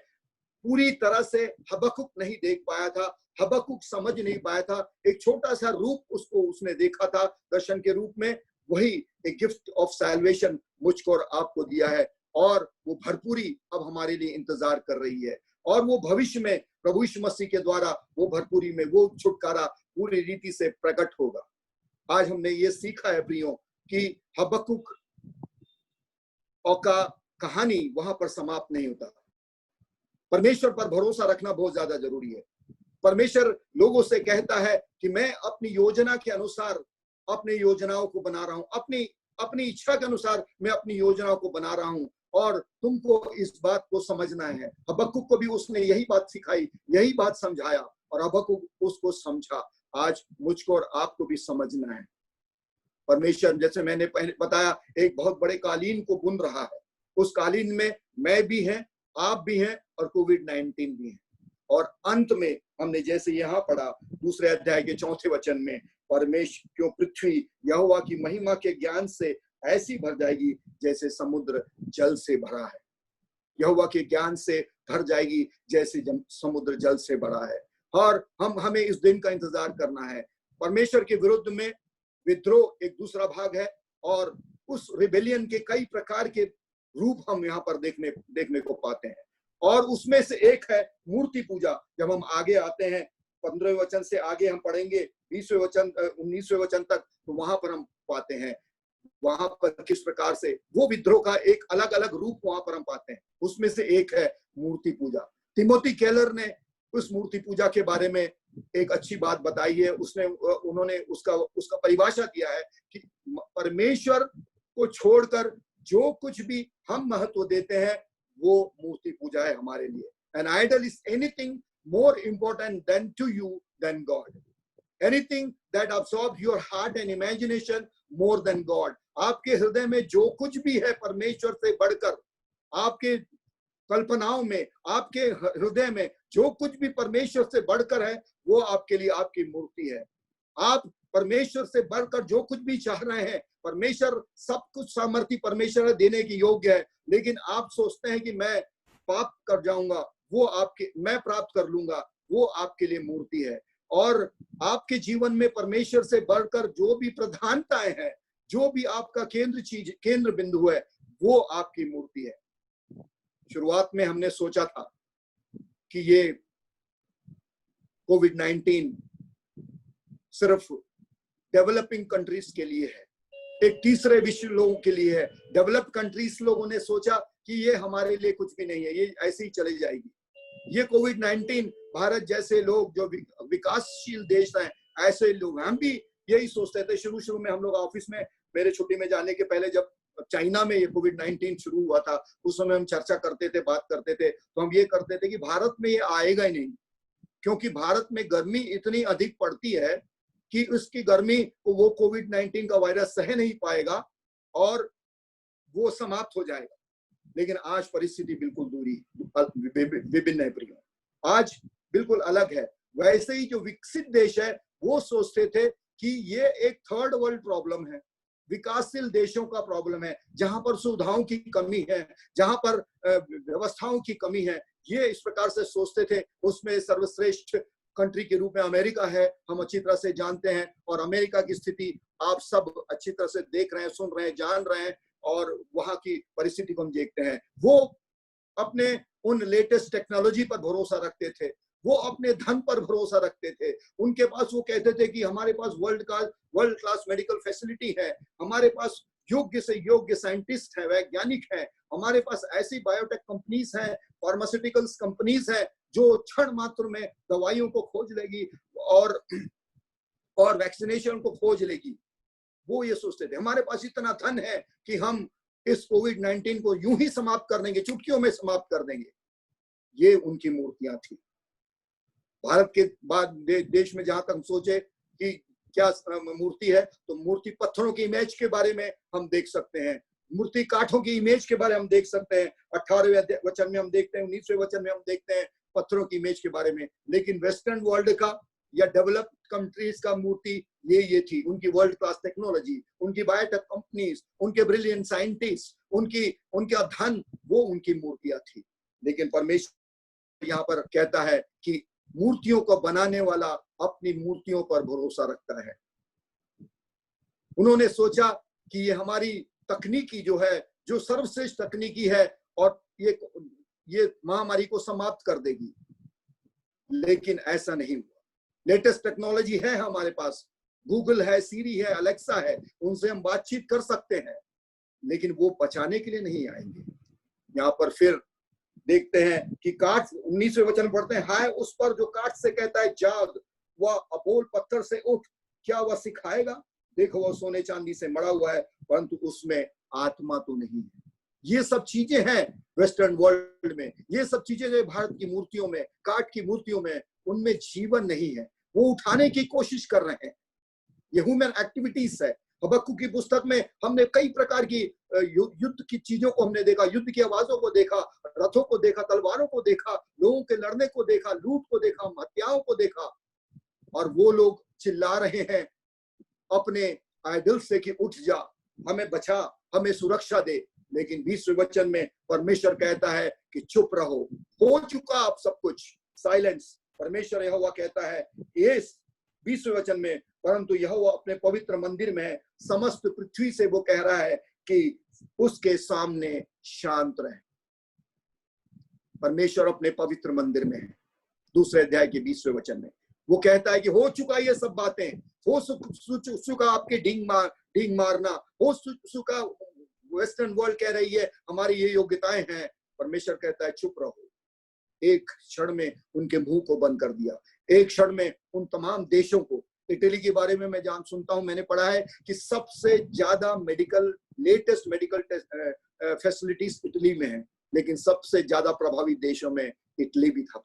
पूरी तरह से हबक्कुक नहीं देख पाया था, हबक्कुक समझ नहीं पाया था, एक छोटा सा रूप उसको उसने देखा था दर्शन के रूप में, वही एक गिफ्ट ऑफ सैल्वेशन मुझको और आपको दिया है, और वो भरपूरी अब हमारे लिए इंतजार कर रही है, और वो भविष्य में प्रभु यीशु मसीह के द्वारा वो भरपूरी में वो छुटकारा पूरी रीति से प्रकट होगा। आज हमने ये सीखा है प्रियो कि हबक्कुक और का कहानी वहां पर समाप्त नहीं होता। परमेश्वर पर भरोसा रखना बहुत ज्यादा जरूरी है। परमेश्वर लोगों से कहता है कि मैं अपनी योजना के अनुसार अपनी योजनाओं को बना रहा हूं, अपनी इच्छा के अनुसार मैं अपनी योजनाओं को बना रहा हूं, और तुमको इस बात को समझना है। हबक्कुक को भी उसने यही बात सिखाई, यही बात समझाया, और हबक्कुक उसको समझा। आज मुझको और आपको भी समझना है। परमेश्वर, जैसे मैंने पहले बताया, एक बहुत बड़े कालीन को बुन रहा है। उस कालीन में मैं भी हैं, आप भी हैं, और कोविड-19 भी है। और अंत में हमने जैसे यहाँ पढ़ा दूसरे अध्याय के 4 वचन में, परमेश्वर क्यों पृथ्वी यहोवा की महिमा के ज्ञान से ऐसी भर जाएगी जैसे समुद्र जल से भरा है। यहोवा के ज्ञान से भर जाएगी जैसे समुद्र जल से भरा है। और हमें इस दिन का इंतजार करना है। परमेश्वर के विरुद्ध में विद्रोह एक दूसरा भाग है, और उस रिबेलियन के कई प्रकार के रूप हम यहाँ पर देखने को पाते हैं। और उसमें से एक है मूर्ति पूजा। जब हम आगे आते हैं 15वें वचन से आगे हम पढ़ेंगे 20वें वचन 19वें वचन तक, तो वहां पर हम पाते हैं वहां पर किस प्रकार से वो विद्रोह का एक अलग अलग रूप वहां पर हम पाते हैं। उसमें से एक है मूर्ति पूजा। तिमोथी केलर ने उस मूर्ति पूजा के बारे में एक अच्छी बात बताई है। उन्होंने उसका परिभाषा किया है कि परमेश्वर को छोड़कर जो कुछ भी हम महत्व देते हैं वो मूर्ति पूजा है हमारे लिए। An idol is anything more important than to you than God. Anything that absorbs your heart and imagination more than God. आपके हृदय में जो कुछ भी है परमेश्वर से बढ़कर, आपके कल्पनाओं में, आपके हृदय में जो कुछ भी परमेश्वर से बढ़कर है, वो आपके लिए आपकी मूर्ति है। आप परमेश्वर से बढ़कर जो कुछ भी चाह रहे हैं, परमेश्वर सब कुछ सामर्थ्य परमेश्वर देने की योग्य है, लेकिन आप सोचते हैं कि मैं पाप कर जाऊंगा, मैं प्राप्त कर लूंगा, वो आपके लिए मूर्ति है। और आपके जीवन में परमेश्वर से बढ़कर जो भी प्रधानताएं हैं, जो भी आपका केंद्र बिंदु है, वो आपकी मूर्ति है। शुरुआत में हमने सोचा था कि ये कोविड-19 सिर्फ डेवलपिंग कंट्रीज के लिए है, एक तीसरे विश्व लोगों के लिए है। डेवलप्ड कंट्रीज लोगों ने सोचा कि ये हमारे लिए कुछ भी नहीं है, ये ऐसे ही चली जाएगी। ये कोविड-19 भारत जैसे लोग जो विकासशील देश हैं, ऐसे लोग, हम भी यही सोचते थे। शुरू में हम लोग ऑफिस में, मेरे छुट्टी में जाने के पहले जब चाइना में ये कोविड-19 शुरू हुआ था, उस समय हम चर्चा करते थे, बात करते थे, तो हम ये करते थे कि भारत में ये आएगा ही नहीं, क्योंकि भारत में गर्मी इतनी अधिक पड़ती है कि उसकी गर्मी को वो कोविड-19 का वायरस सह नहीं पाएगा और वो समाप्त हो जाएगा। लेकिन आज परिस्थिति बिल्कुल विभिन्न है प्रियो, आज बिल्कुल अलग है। वैसे ही जो विकसित देश है वो सोचते थे कि ये एक थर्ड वर्ल्ड प्रॉब्लम है, विकासशील देशों का प्रॉब्लम है, जहां पर सुविधाओं की कमी है, जहां पर व्यवस्थाओं की कमी है, ये इस प्रकार से सोचते थे। उसमें सर्वश्रेष्ठ कंट्री के रूप में अमेरिका है, हम अच्छी तरह से जानते हैं, और अमेरिका की स्थिति आप सब अच्छी तरह से देख रहे हैं, सुन रहे हैं, जान रहे हैं, और वहां की परिस्थिति को हम देखते हैं। वो अपने उन लेटेस्ट टेक्नोलॉजी पर भरोसा रखते थे, वो अपने धन पर भरोसा रखते थे। उनके पास, वो कहते थे कि हमारे पास वर्ल्ड क्लास मेडिकल फैसिलिटी है, हमारे पास योग्य से योग्य साइंटिस्ट है, वैज्ञानिक है, हमारे पास ऐसी बायोटेक कंपनीज हैं, फार्मास्यूटिकल्स कंपनीज हैं जो क्षण मात्र में दवाइयों को खोज लेगी और वैक्सीनेशन को खोज लेगी। वो ये सोचते थे हमारे पास इतना धन है कि हम इस कोविड-19 को यूं ही समाप्त कर देंगे, चुटकियों में समाप्त कर देंगे। ये उनकी मूर्तियां थी। भारत के बाद देश में जहां तक हम सोचे कि क्या मूर्ति है, तो मूर्ति पत्थरों की इमेज के बारे में हम देख सकते हैं, मूर्ति काठों की इमेज के बारे में हम देख सकते हैं। 18वें वचन में हम देखते हैं, 19वें वचन में हम देखते हैं पत्थरों की इमेज के बारे में। लेकिन वेस्टर्न वर्ल्ड का या डेवलप्ड कंट्रीज का मूर्ति ये थी। उनकी वर्ल्ड क्लास टेक्नोलॉजी, उनकी बायोटेक कंपनीज, उनके ब्रिलियंट साइंटिस्ट, उनका धन, वो उनकी मूर्तियां थी। लेकिन परमेश्वर यहाँ पर कहता है कि मूर्तियों को बनाने वाला अपनी मूर्तियों पर भरोसा रखता है। उन्होंने सोचा कि ये हमारी तकनीकी जो है, जो सर्वश्रेष्ठ तकनीकी है और ये महामारी को समाप्त कर देगी, लेकिन ऐसा नहीं हुआ। लेटेस्ट टेक्नोलॉजी है हमारे पास, गूगल है, सीरी है, अलेक्सा है, उनसे हम बातचीत कर सकते हैं, लेकिन वो बचाने के लिए नहीं आएंगे। यहाँ पर फिर देखते हैं कि काठ, 19वें वचन पढ़ते हैं, हाय उस पर जो काठ से कहता है जाग, वह अबोल पत्थर से उठ, क्या वह सिखाएगा? देखो वह सोने चांदी से मड़ा हुआ है, परंतु उसमें आत्मा तो नहीं है। ये सब चीजें हैं वेस्टर्न वर्ल्ड में, ये सब चीजें जो भारत की मूर्तियों में, काठ की मूर्तियों में, उनमें जीवन नहीं है। वो उठाने की कोशिश कर रहे हैं। ये ह्यूमन एक्टिविटीज है। हबक्कुक की पुस्तक में हमने कई प्रकार की युद्ध की चीजों को हमने देखा, युद्ध की आवाजों को देखा, रथों को देखा, तलवारों को देखा, लोगों के लड़ने को देखा, लूट को देखा, हत्याओं को देखा, और वो लोग चिल्ला रहे हैं अपने आइडल से कि उठ जा, हमें बचा, हमें सुरक्षा दे। लेकिन 20वें वचन में परमेश्वर कहता है कि चुप रहो, हो चुका अब सब कुछ, साइलेंस। परमेश्वर यहोवा कहता है इस 20वें वचन में, परंतु यहोवा अपने पवित्र मंदिर में है, समस्त पृथ्वी से वो कह रहा है कि उसके सामने शांत रहे। परमेश्वर अपने पवित्र मंदिर में है। दूसरे अध्याय के 20वें वचन में वो कहता है कि हो चुका ये सब बातें, हो चुका आपके ढींग मारना, हो चुका वेस्टर्न वर्ल्ड कह रही है हमारी ये योग्यताएं हैं। परमेश्वर कहता है चुप रहो। एक क्षण में उनके मुंह को बंद कर दिया। एक क्षण में उन तमाम देशों को, इटली के बारे में मैं जान सुनता हूं, मैंने पढ़ा है कि सबसे ज्यादा लेटेस्ट मेडिकल फैसिलिटीज इटली में है, लेकिन सबसे ज्यादा प्रभावित देशों में इटली भी था।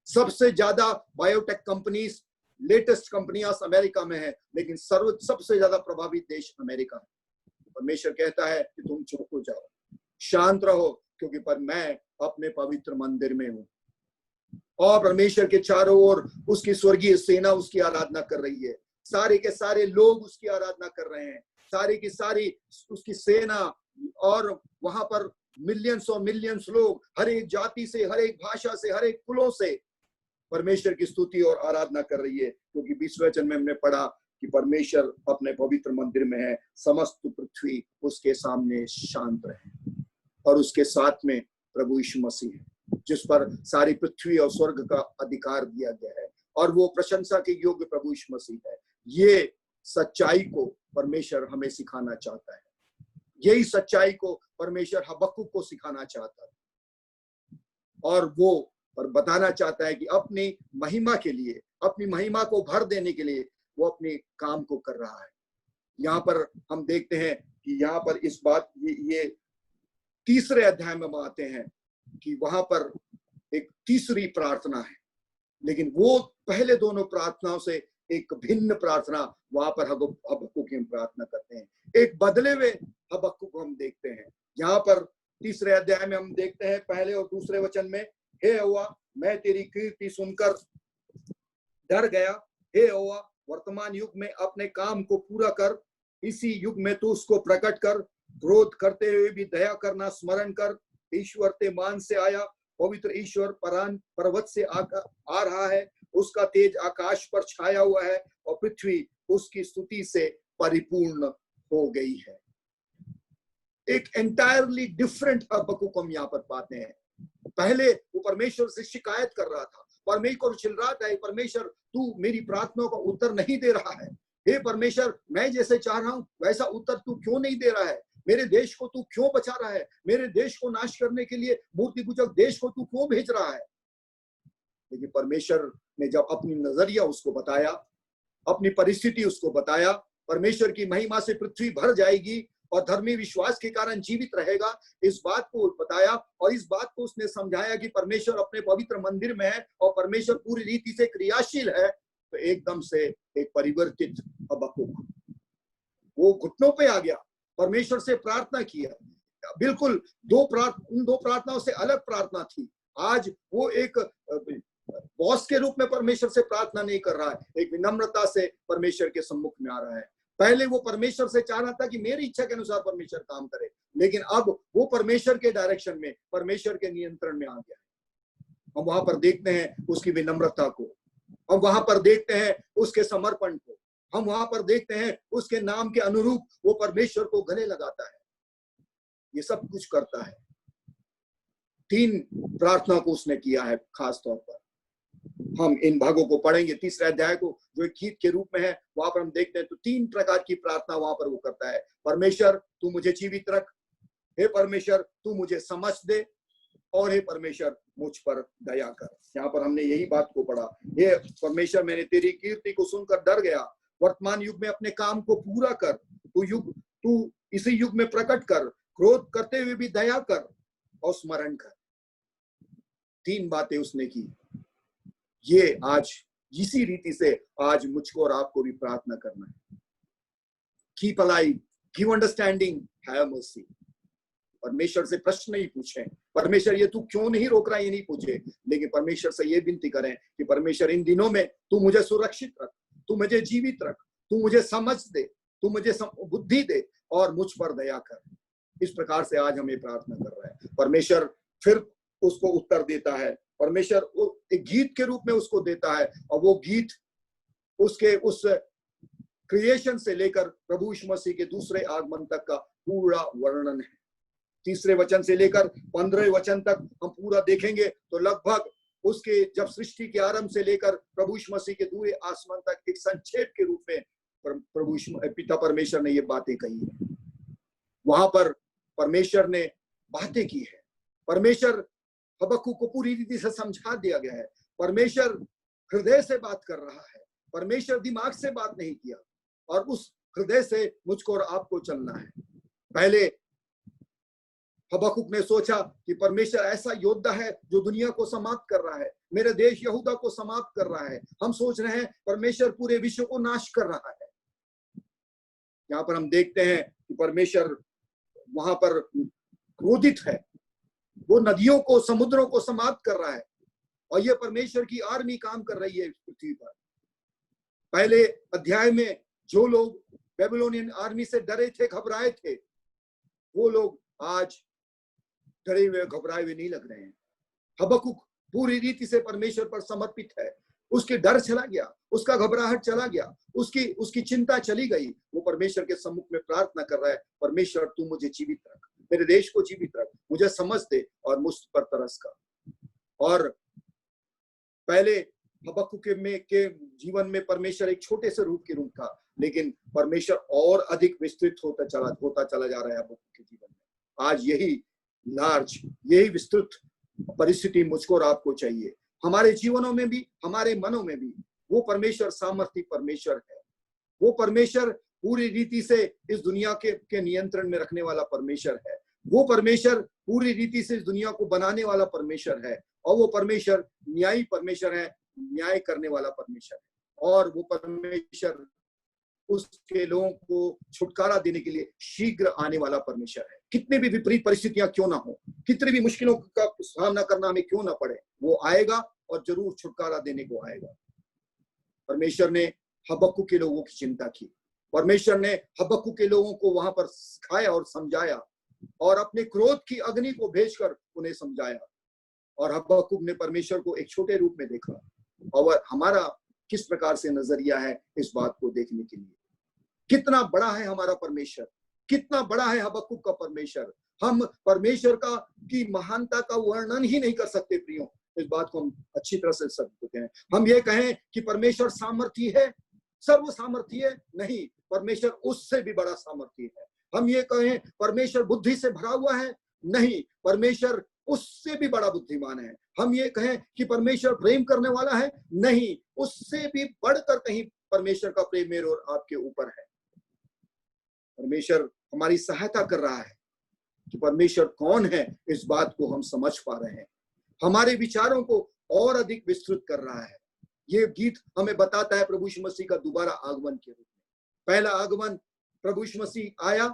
सबसे ज्यादा बायोटेक कंपनीज, लेटेस्ट कंपनियां अमेरिका में है, लेकिन सबसे ज्यादा प्रभावित देश अमेरिका है। परमेश्वर कहता है कि तुम चुप हो जाओ, शांत रहो, क्योंकि पर मैं अपने पवित्र मंदिर में हूं। और परमेश्वर के चारों ओर उसकी स्वर्गीय सेना उसकी आराधना कर रही है। सारे के सारे लोग उसकी आराधना कर रहे हैं, सारी की सारी उसकी सेना, और वहां पर मिलियंस और मिलियंस लोग हर एक जाति से, हर एक भाषा से, हर एक कुलों से परमेश्वर की स्तुति और आराधना कर रही है। क्योंकि 20वें वचन में हमने पढ़ा कि परमेश्वर अपने पवित्र मंदिर में है, समस्त पृथ्वी उसके सामने शांत रहे। और उसके साथ में प्रभु यीशु मसीह है, जिस पर सारी पृथ्वी और स्वर्ग का अधिकार दिया गया है, और वो प्रशंसा के योग्य प्रभु यीशु मसीह है। ये सच्चाई को परमेश्वर हमें सिखाना चाहता है। यही सच्चाई को परमेश्वर हबक्कुक को सिखाना चाहता है, और वो पर बताना चाहता है कि अपनी महिमा के लिए, अपनी महिमा को भर देने के लिए वो अपने काम को कर रहा है। यहाँ पर हम देखते हैं कि यहाँ पर इस बात ये तीसरे अध्याय में हम आते हैं कि वहां पर एक तीसरी प्रार्थना है, लेकिन वो पहले दोनों प्रार्थनाओं से एक भिन्न प्रार्थना वहां पर हबक्कुक की प्रार्थना करते हैं। एक बदले हुए हबक्कुक को हम देखते हैं। यहाँ पर तीसरे अध्याय में हम देखते हैं पहले और दूसरे वचन में, हे यहोवा मैं तेरी कीर्ति सुनकर डर गया। हे यहोवा वर्तमान युग में अपने काम को पूरा कर, इसी युग में तू उसको प्रकट कर। क्रोध करते हुए भी दया करना स्मरण कर। ईश्वर तेमान से आया, पवित्र ईश्वर पर्वत से आ रहा है। उसका तेज आकाश पर छाया हुआ है और पृथ्वी उसकी स्तुति से परिपूर्ण हो गई है। एक एंटायरली डिफरेंट हबक्कुक हम यहाँ पर पाते हैं। पहले वो परमेश्वर से शिकायत कर रहा था, परमेश्वर चिल्ला रहा था, परमेश्वर तू मेरी प्रार्थनाओं का उत्तर नहीं दे रहा है। हे परमेश्वर मैं जैसे चाह रहा हूं वैसा उत्तर तू क्यों नहीं दे रहा है? मेरे देश को तू क्यों बचा रहा है? मेरे देश को नाश करने के लिए मूर्ति पूजक देश को तू क्यों भेज रहा है? लेकिन परमेश्वर ने जब अपनी नजरिया उसको बताया, अपनी परिस्थिति उसको बताया, परमेश्वर की महिमा से पृथ्वी भर जाएगी और धर्मी विश्वास के कारण जीवित रहेगा। इस बात को बताया और इस बात को उसने समझाया कि परमेश्वर अपने पवित्र मंदिर में है और परमेश्वर पूरी रीति से क्रियाशील है। तो एकदम से एक परिवर्तित हबक्कुक वो घुटनों पे आ गया, परमेश्वर से प्रार्थना किया। बिल्कुल उन दो प्रार्थनाओं से अलग प्रार्थना थी। आज वो एक बॉस के रूप में परमेश्वर से प्रार्थना नहीं कर रहा है, एक विनम्रता से परमेश्वर के सम्मुख में आ रहा है। पहले वो परमेश्वर से चाह रहा था कि मेरी इच्छा के अनुसार परमेश्वर काम करे, लेकिन अब वो परमेश्वर के डायरेक्शन में, परमेश्वर के नियंत्रण में आ गया है। हम वहां पर देखते हैं उसकी विनम्रता को, हम वहां पर देखते हैं उसके समर्पण को, हम वहां पर देखते हैं उसके नाम के अनुरूप वो परमेश्वर को गले लगाता है। ये सब कुछ करता है। 3 प्रार्थना को उसने किया है। खास तौर पर हम इन भागों को पढ़ेंगे, 3रे अध्याय को जो एक गीत के रूप में है, वहां पर हम देखते हैं तो 3 प्रकार की प्रार्थना वहां पर वो करता है। परमेश्वर तू मुझे जीवित रख, हे परमेश्वर तू मुझे समझ दे, और हे परमेश्वर मुझ पर दया कर। यहाँ पर हमने यही बात को पढ़ा, हे परमेश्वर मैंने तेरी कीर्ति को सुनकर डर गया, वर्तमान युग में अपने काम को पूरा कर, तू इसी युग में प्रकट कर, क्रोध करते हुए भी दया कर और स्मरण कर। 3 बातें उसने की। ये आज इसी रीति से आज मुझको और आपको भी प्रार्थना करना है। Keep alive, give understanding, have mercy. परमेश्वर से प्रश्न नहीं पूछे, परमेश्वर ये तू क्यों नहीं रोक रहा, ये नहीं पूछे, लेकिन परमेश्वर से ये विनती करें कि परमेश्वर इन दिनों में तू मुझे सुरक्षित रख, तू मुझे जीवित रख, तू मुझे समझ दे, तू मुझे बुद्धि दे और मुझ पर दया कर। इस प्रकार से आज हमें प्रार्थना कर रहा है। परमेश्वर फिर उसको उत्तर देता है। परमेश्वर एक गीत के रूप में उसको देता है, और वो गीत उसके उस क्रिएशन से लेकर प्रभु यीशु मसीह के दूसरे आगमन तक का पूरा वर्णन है। 3रे वचन से लेकर 15वें वचन तक हम पूरा देखेंगे तो लगभग उसके जब सृष्टि के आरंभ से लेकर प्रभु यीशु मसीह के दूसरे आसमान तक एक संक्षेप के रूप में प्रभु पिता परमेश्वर ने ये बातें कही है। वहां पर परमेश्वर ने बातें की है। परमेश्वर हबक्कुक को पूरी रीति से समझा दिया गया है। परमेश्वर हृदय से बात कर रहा है, परमेश्वर दिमाग से बात नहीं किया, और उस हृदय से मुझको और आपको चलना है। पहले हबक्कुक ने सोचा कि परमेश्वर ऐसा योद्धा है जो दुनिया को समाप्त कर रहा है, मेरे देश यहूदा को समाप्त कर रहा है। हम सोच रहे हैं परमेश्वर पूरे विश्व को नाश कर रहा है। यहाँ पर हम देखते हैं कि परमेश्वर वहां पर क्रोधित है, वो नदियों को, समुद्रों को समाप्त कर रहा है, और ये परमेश्वर की आर्मी काम कर रही है पृथ्वी पर। पहले अध्याय में जो लोग बेबीलोनियन आर्मी से डरे थे, घबराए थे, वो लोग आज डरे हुए, घबराए हुए नहीं लग रहे हैं। हबक्कुक पूरी रीति से परमेश्वर पर समर्पित है। उसके डर चला गया, उसका घबराहट चला गया, उसकी चिंता चली गई। वो परमेश्वर के सम्मुख में प्रार्थना कर रहा है, परमेश्वर तू मुझे जीवित रख, मेरे देश को जीवित रख, मुझे समझ दे और मुझ पर तरस कर। और पहले हबक्कुक के जीवन में परमेश्वर एक छोटे से रूप के रूप था, लेकिन परमेश्वर और अधिक विस्तृत होता चला जा रहा है हबक्कुक के जीवन में। आज यही विस्तृत परिस्थिति मुझको और आपको चाहिए, हमारे जीवनों में भी, हमारे मनों में भी। वो परमेश्वर सामर्थी परमेश्वर है। वो परमेश्वर पूरी रीति से इस दुनिया के नियंत्रण में रखने वाला परमेश्वर है। वो परमेश्वर पूरी रीति से इस दुनिया को बनाने वाला परमेश्वर है, और वो परमेश्वर न्यायी परमेश्वर है, न्याय करने वाला परमेश्वर है। और वो परमेश्वर उसके लोगों को छुटकारा देने के लिए शीघ्र आने वाला परमेश्वर है। कितनी भी विपरीत परिस्थितियां क्यों ना हो, कितनी भी मुश्किलों का सामना करना हमें क्यों ना पड़े, वो आएगा और जरूर छुटकारा देने को आएगा। परमेश्वर ने हबक्कुक के लोगों की चिंता की। परमेश्वर ने हबक्कुक के लोगों को वहां पर सिखाया और समझाया, और अपने क्रोध की अग्नि को भेजकर उन्हें समझाया। और हबक्कुक ने परमेश्वर को एक छोटे रूप में देखा। और हमारा किस प्रकार से नजरिया है इस बात को देखने के लिए? कितना बड़ा है हमारा परमेश्वर, कितना बड़ा है हबक्कुक का परमेश्वर। हम परमेश्वर की महानता का वर्णन ही नहीं कर सकते प्रियो। इस बात को हम अच्छी तरह से समझते हैं। हम ये कहें कि परमेश्वर सामर्थी है, सर्व सामर्थी है, नहीं, परमेश्वर उससे भी बड़ा सामर्थी है। हम ये कहें परमेश्वर बुद्धि से भरा हुआ है, नहीं, परमेश्वर उससे भी बड़ा बुद्धिमान है। हम ये कहें कि परमेश्वर प्रेम करने वाला है, नहीं, उससे भी बढ़कर कहीं परमेश्वर का प्रेम मेरे और आपके ऊपर है। परमेश्वर हमारी सहायता कर रहा है कि परमेश्वर कौन है, इस बात को हम समझ पा रहे हैं। हमारे विचारों को और अधिक विस्तृत कर रहा है। ये गीत हमें बताता है प्रभु यीशु मसीह का दोबारा आगमन के रूप में। पहला आगमन प्रभु यीशु मसीह आया,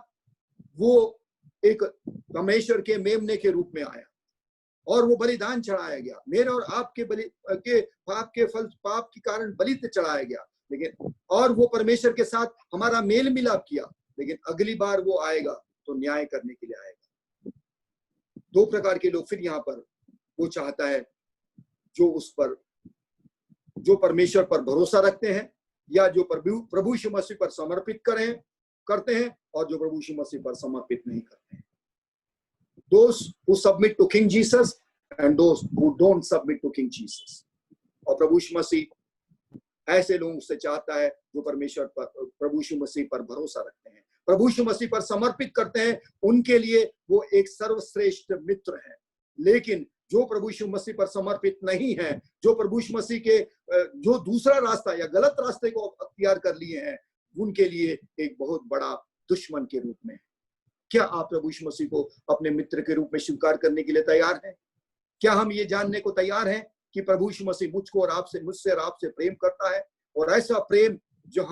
वो एक परमेश्वर के मेमने के रूप में आया और वो बलिदान चढ़ाया गया। मेरे और आपके पाप के कारण बलि चढ़ाया गया, लेकिन और वो परमेश्वर के साथ हमारा मेल मिलाप किया। लेकिन अगली बार वो आएगा तो न्याय करने के लिए आएगा। दो प्रकार के लोग फिर यहाँ पर वो चाहता है, जो परमेश्वर पर भरोसा रखते हैं या जो प्रभु यीशु मसीह पर समर्पित करते हैं और जो प्रभु यीशु मसीह पर समर्पित नहीं करते हैं। Those who submit to King Jesus and those who don't submit to King Jesus. और प्रभु यीशु मसीह ऐसे लोगों से चाहता है जो प्रभु यीशु मसीह पर भरोसा रखते हैं, प्रभु यीशु मसीह पर समर्पित करते हैं। उनके लिए वो एक सर्वश्रेष्ठ मित्र है। लेकिन जो प्रभु यीशु मसीह पर समर्पित नहीं है, जो प्रभु यीशु मसीह के जो दूसरा रास्ता या गलत रास्ते को अख्तियार कर लिए हैं, उनके लिए एक बहुत बड़ा दुश्मन के रूप में। क्या आप प्रभु यीशु मसीह को अपने मित्र के रूप में स्वीकार करने के लिए तैयार हैं? क्या हम ये जानने को तैयार हैं कि प्रभु यीशु मसीह मुझसे और आपसे प्रेम करता है, और ऐसा प्रेम जो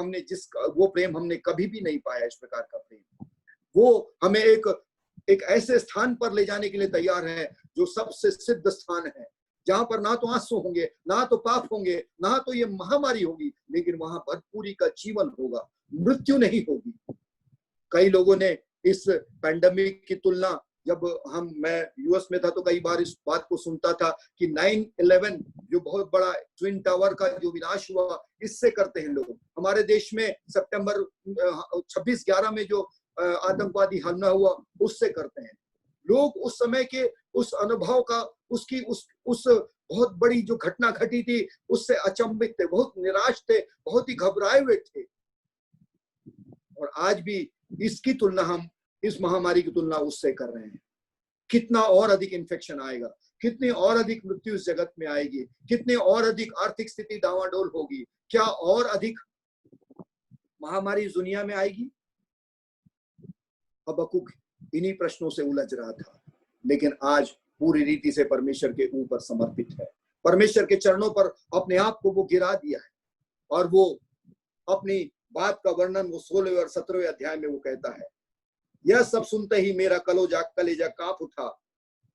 वो प्रेम हमने कभी भी नहीं पाया। इस प्रकार का प्रेम वो हमें एक ऐसे स्थान पर ले जाने के लिए तैयार है जो सबसे सिद्ध स्थान है, जहां पर ना तो आंसू होंगे, ना तो पाप होंगे, ना तो ये महामारी होगी, लेकिन वहां भरपूरी का जीवन होगा, मृत्यु नहीं होगी। कई लोगों ने इस पैंडेमिक की तुलना, जब मैं यूएस में था तो कई बार इस बात को सुनता था कि 9/11 जो बहुत बड़ा ट्विन टावर का जो विनाश हुआ, इससे करते हैं लोग। हमारे देश में सितंबर 26/11 में जो आतंकवादी हमला हुआ, उससे करते हैं लोग। उस समय के उस अनुभव का, उस बहुत बड़ी जो घटना घटी थी, उससे अचंभित थे, बहुत निराश थे, बहुत ही घबराए हुए थे। और आज भी इसकी तुलना, हम इस महामारी की तुलना उससे कर रहे हैं। कितना और अधिक इन्फेक्शन आएगा, कितनी और अधिक मृत्यु इस जगत में आएगी, कितने और अधिक आर्थिक स्थिति डावाडोल होगी, क्या और अधिक महामारी दुनिया में आएगी। हबक्कुक इन्हीं प्रश्नों से उलझ रहा था, लेकिन आज पूरी रीति से परमेश्वर के ऊपर समर्पित है। परमेश्वर के चरणों पर अपने आप को वो गिरा दिया है, और वो अपनी बात का वर्णन वो 16वें और 17वें अध्याय में वो कहता है, यह सब सुनते ही मेरा कलेजा कांप उठा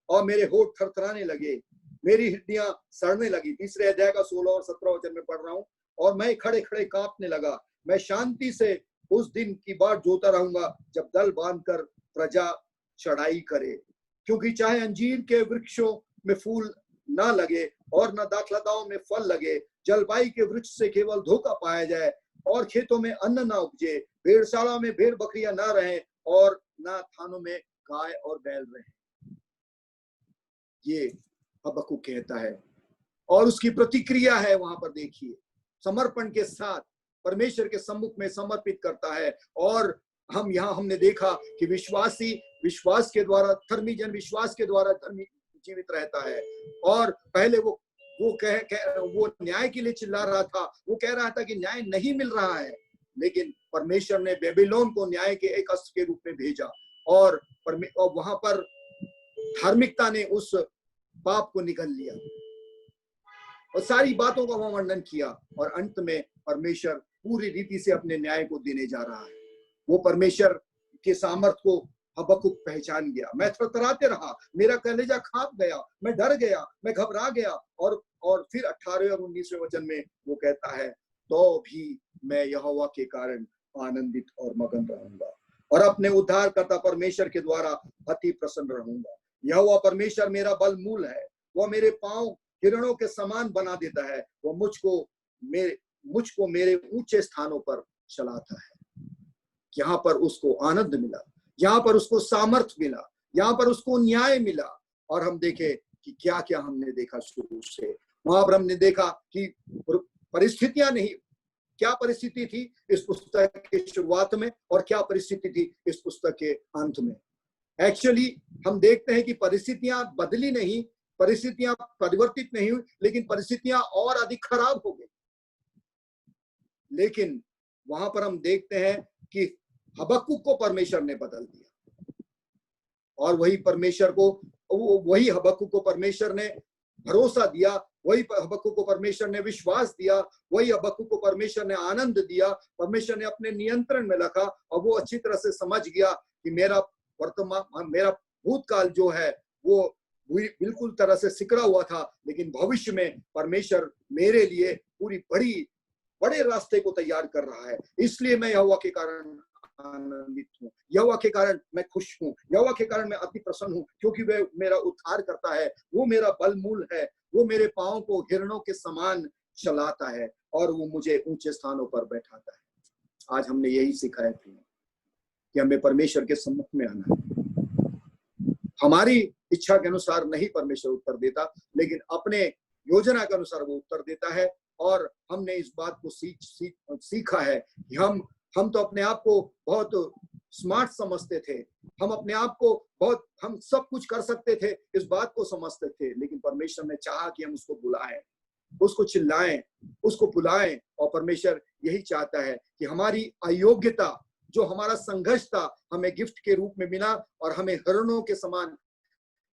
और मेरे होठ थरथराने लगे, मेरी हड्डियां सड़ने लगी। तीसरे अध्याय का 16 और 17 वचन में पढ़ रहा हूं। और मैं खड़े खड़े कांपने लगा। मैं शांति से उस दिन की बाट जोता रहूंगा जब दल बांधकर प्रजा चढ़ाई करे, क्योंकि चाहे अंजीर के वृक्षों में फूल ना लगे और न दाखलताओं में फल लगे, जलवायु के वृक्ष से केवल धोखा पाया जाए और खेतों में अन्न ना उपजे, भेड़शाला में भेड़ बकरियां ना रहें और ना थानों में गाय और बैल रहें। ये हबक्कुक कहता है, और उसकी प्रतिक्रिया है वहां पर देखिए, समर्पण के साथ परमेश्वर के सम्मुख में समर्पित करता है। और हमने देखा कि विश्वासी विश्वास के द्वारा, धर्मी जन विश्वास के द्वारा धर्मी जीवित रहता है। और पहले वो न्याय के लिए चिल्ला रहा था, वो कह रहा था कि न्याय नहीं मिल रहा है, लेकिन परमेश्वर ने बेबीलोन को न्याय के एक अस्त्र के रूप में भेजा, और वहां पर धार्मिकता ने उस पाप को निगल लिया और सारी बातों का वह वर्णन किया। और अंत में परमेश्वर पूरी रीति से अपने न्याय को देने जा रहा है। वो परमेश्वर के सामर्थ को हबक्कुक पहचान गया। मैं थरथराते रहा, मेरा कलेजा कांप गया, मैं डर गया, मैं घबरा गया। और फिर 18वें और 19वें वचन में वो कहता है, तो भी मैं यहोवा के कारण आनंदित और मगन रहूंगा और अपने उद्धारकर्ता परमेश्वर के द्वारा अति प्रसन्न रहूंगा। यहोवा परमेश्वर मेरा बल मूल है, वह मेरे पांव हिरणों के समान बना देता है, वह मुझको मेरे ऊंचे स्थानों पर चलाता है। यहाँ पर उसको आनंद मिला, यहाँ पर उसको सामर्थ मिला, यहाँ पर उसको न्याय मिला। और हम देखे कि क्या क्या हमने देखा शुरू से। वहां पर हमने देखा कि परिस्थितियां नहीं, क्या परिस्थिति थी इस पुस्तक की शुरुआत में और क्या परिस्थिति थी इस पुस्तक के अंत में। एक्चुअली हम देखते हैं कि परिस्थितियां बदली नहीं, परिस्थितियां परिवर्तित नहीं हुई, लेकिन परिस्थितियां और अधिक खराब हो गई। लेकिन वहां पर हम देखते हैं कि हबक्कुक को परमेश्वर ने बदल दिया और वही परमेश्वर को, वही हबक्कुक को परमेश्वर ने भरोसा दिया, वही हबक्कुक को परमेश्वर ने विश्वास दिया, वही हबक्कुक को परमेश्वर ने आनंद दिया, परमेश्वर ने अपने नियंत्रण में रखा और वो अच्छी तरह से समझ गया कि मेरा वर्तमान, मेरा भूतकाल जो है वो बिल्कुल तरह से सिकड़ा हुआ था, लेकिन भविष्य में परमेश्वर मेरे लिए पूरी बड़े रास्ते को तैयार कर रहा है। इसलिए मैं यहोवा के कारण आनंदित हूँ, यहोवा के कारण मैं खुश हूँ, यहोवा के कारण मैं अति प्रसन्न हूँ, क्योंकि वह मेरा उद्धार करता है, वो मेरा बलमूल है, वो मेरे पांव को हिरणों के समान चलाता है और वो मुझे ऊंचे स्थानों पर बैठाता है। आज हमने यही सीखा है कि हमें परमेश्वर के सम्मुख में आना है। हमारी इच्छा के अनुसार नहीं परमेश्वर उत्तर देता, लेकिन अपने योजना के अनुसार वो उत्तर देता है। और हमने इस बात को सीखा है कि हम तो अपने आप को बहुत स्मार्ट समझते थे, हम अपने आप को बहुत, हम सब कुछ कर सकते थे, इस बात को समझते थे, लेकिन परमेश्वर ने चाहा कि हम उसको बुलाएं, उसको चिल्लाएं, उसको बुलाएं। और परमेश्वर यही चाहता है कि हमारी अयोग्यता, जो हमारा संघर्ष था, हमें गिफ्ट के रूप में मिला और हमें हिरणों के समान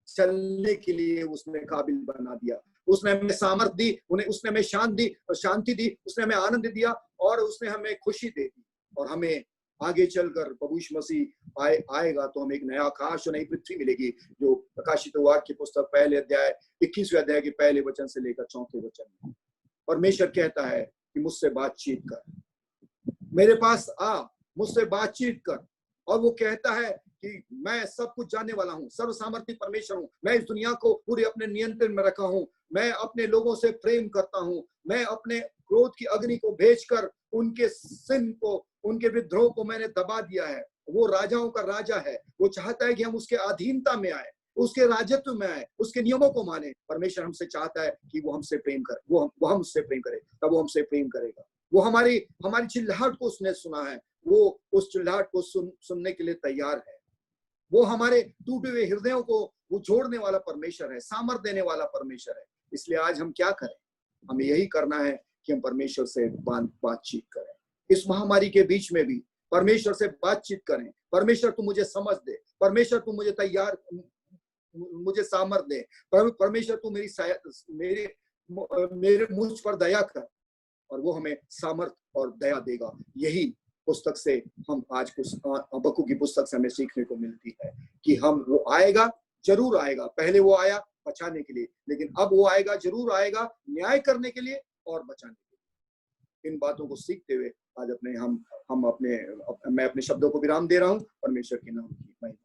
चलने के लिए उसने काबिल बना दिया। उसने हमें सामर्थ दी, उसने हमें शांति दी, उसने हमें आनंद दिया और उसने हमें खुशी दे दी। और हमें आगे चलकर प्रभु यीशु मसीह आएगा तो हमें एक नया आकाश और नई पृथ्वी मिलेगी, जो प्रकाशित वाक्य की पुस्तक पहले अध्याय 21वें अध्याय के पहले वचन से लेकर 4वें वचन में परमेश्वर कहता है कि मुझसे बातचीत कर, मेरे पास आ, मुझसे बातचीत कर। और वो कहता है कि मैं सब कुछ जानने वाला हूँ, सर्वसामर्थी परमेश्वर हूँ, मैं इस दुनिया को पूरे अपने नियंत्रण में रखा हूँ, मैं अपने लोगों से प्रेम करता हूँ, मैं अपने क्रोध की अग्नि को भेजकर उनके सिन को, उनके विद्रोह को मैंने दबा दिया है। वो राजाओं का राजा है, वो चाहता है कि हम उसके अधीनता में आए, उसके राजत्व में आए, उसके नियमों को माने। परमेश्वर हमसे चाहता है कि वो हमसे प्रेम करे, वो हमसे प्रेम करे, तब वो हमसे प्रेम करेगा। वो हमारी चिल्लाहट को उसने सुना है, वो उस चिल्लाहट को सुनने के लिए तैयार है। वो हमारे टूटे हुए हृदयों को वो जोड़ने वाला परमेश्वर है, सामर्थ देने वाला परमेश्वर है। इसलिए आज हम क्या करें? हमें यही करना है कि हम परमेश्वर से बातचीत करें। इस महामारी के बीच में भी परमेश्वर से बातचीत करें। परमेश्वर तू मुझे समझ दे, परमेश्वर तू मुझे मुझे सामर्थ दे, परमेश्वर तू मेरे मुझ पर दया कर, और वो हमें सामर्थ और दया देगा। यही पुस्तक से हम आज हबक्कुक की पुस्तक से हमें सीखने को मिलती है कि वो आएगा, जरूर आएगा। पहले वो आया बचाने के लिए, लेकिन अब वो आएगा, जरूर आएगा न्याय करने के लिए और बचाने के लिए। इन बातों को सीखते हुए आज मैं अपने शब्दों को विराम दे रहा हूँ। परमेश्वर के नाम की महिमा।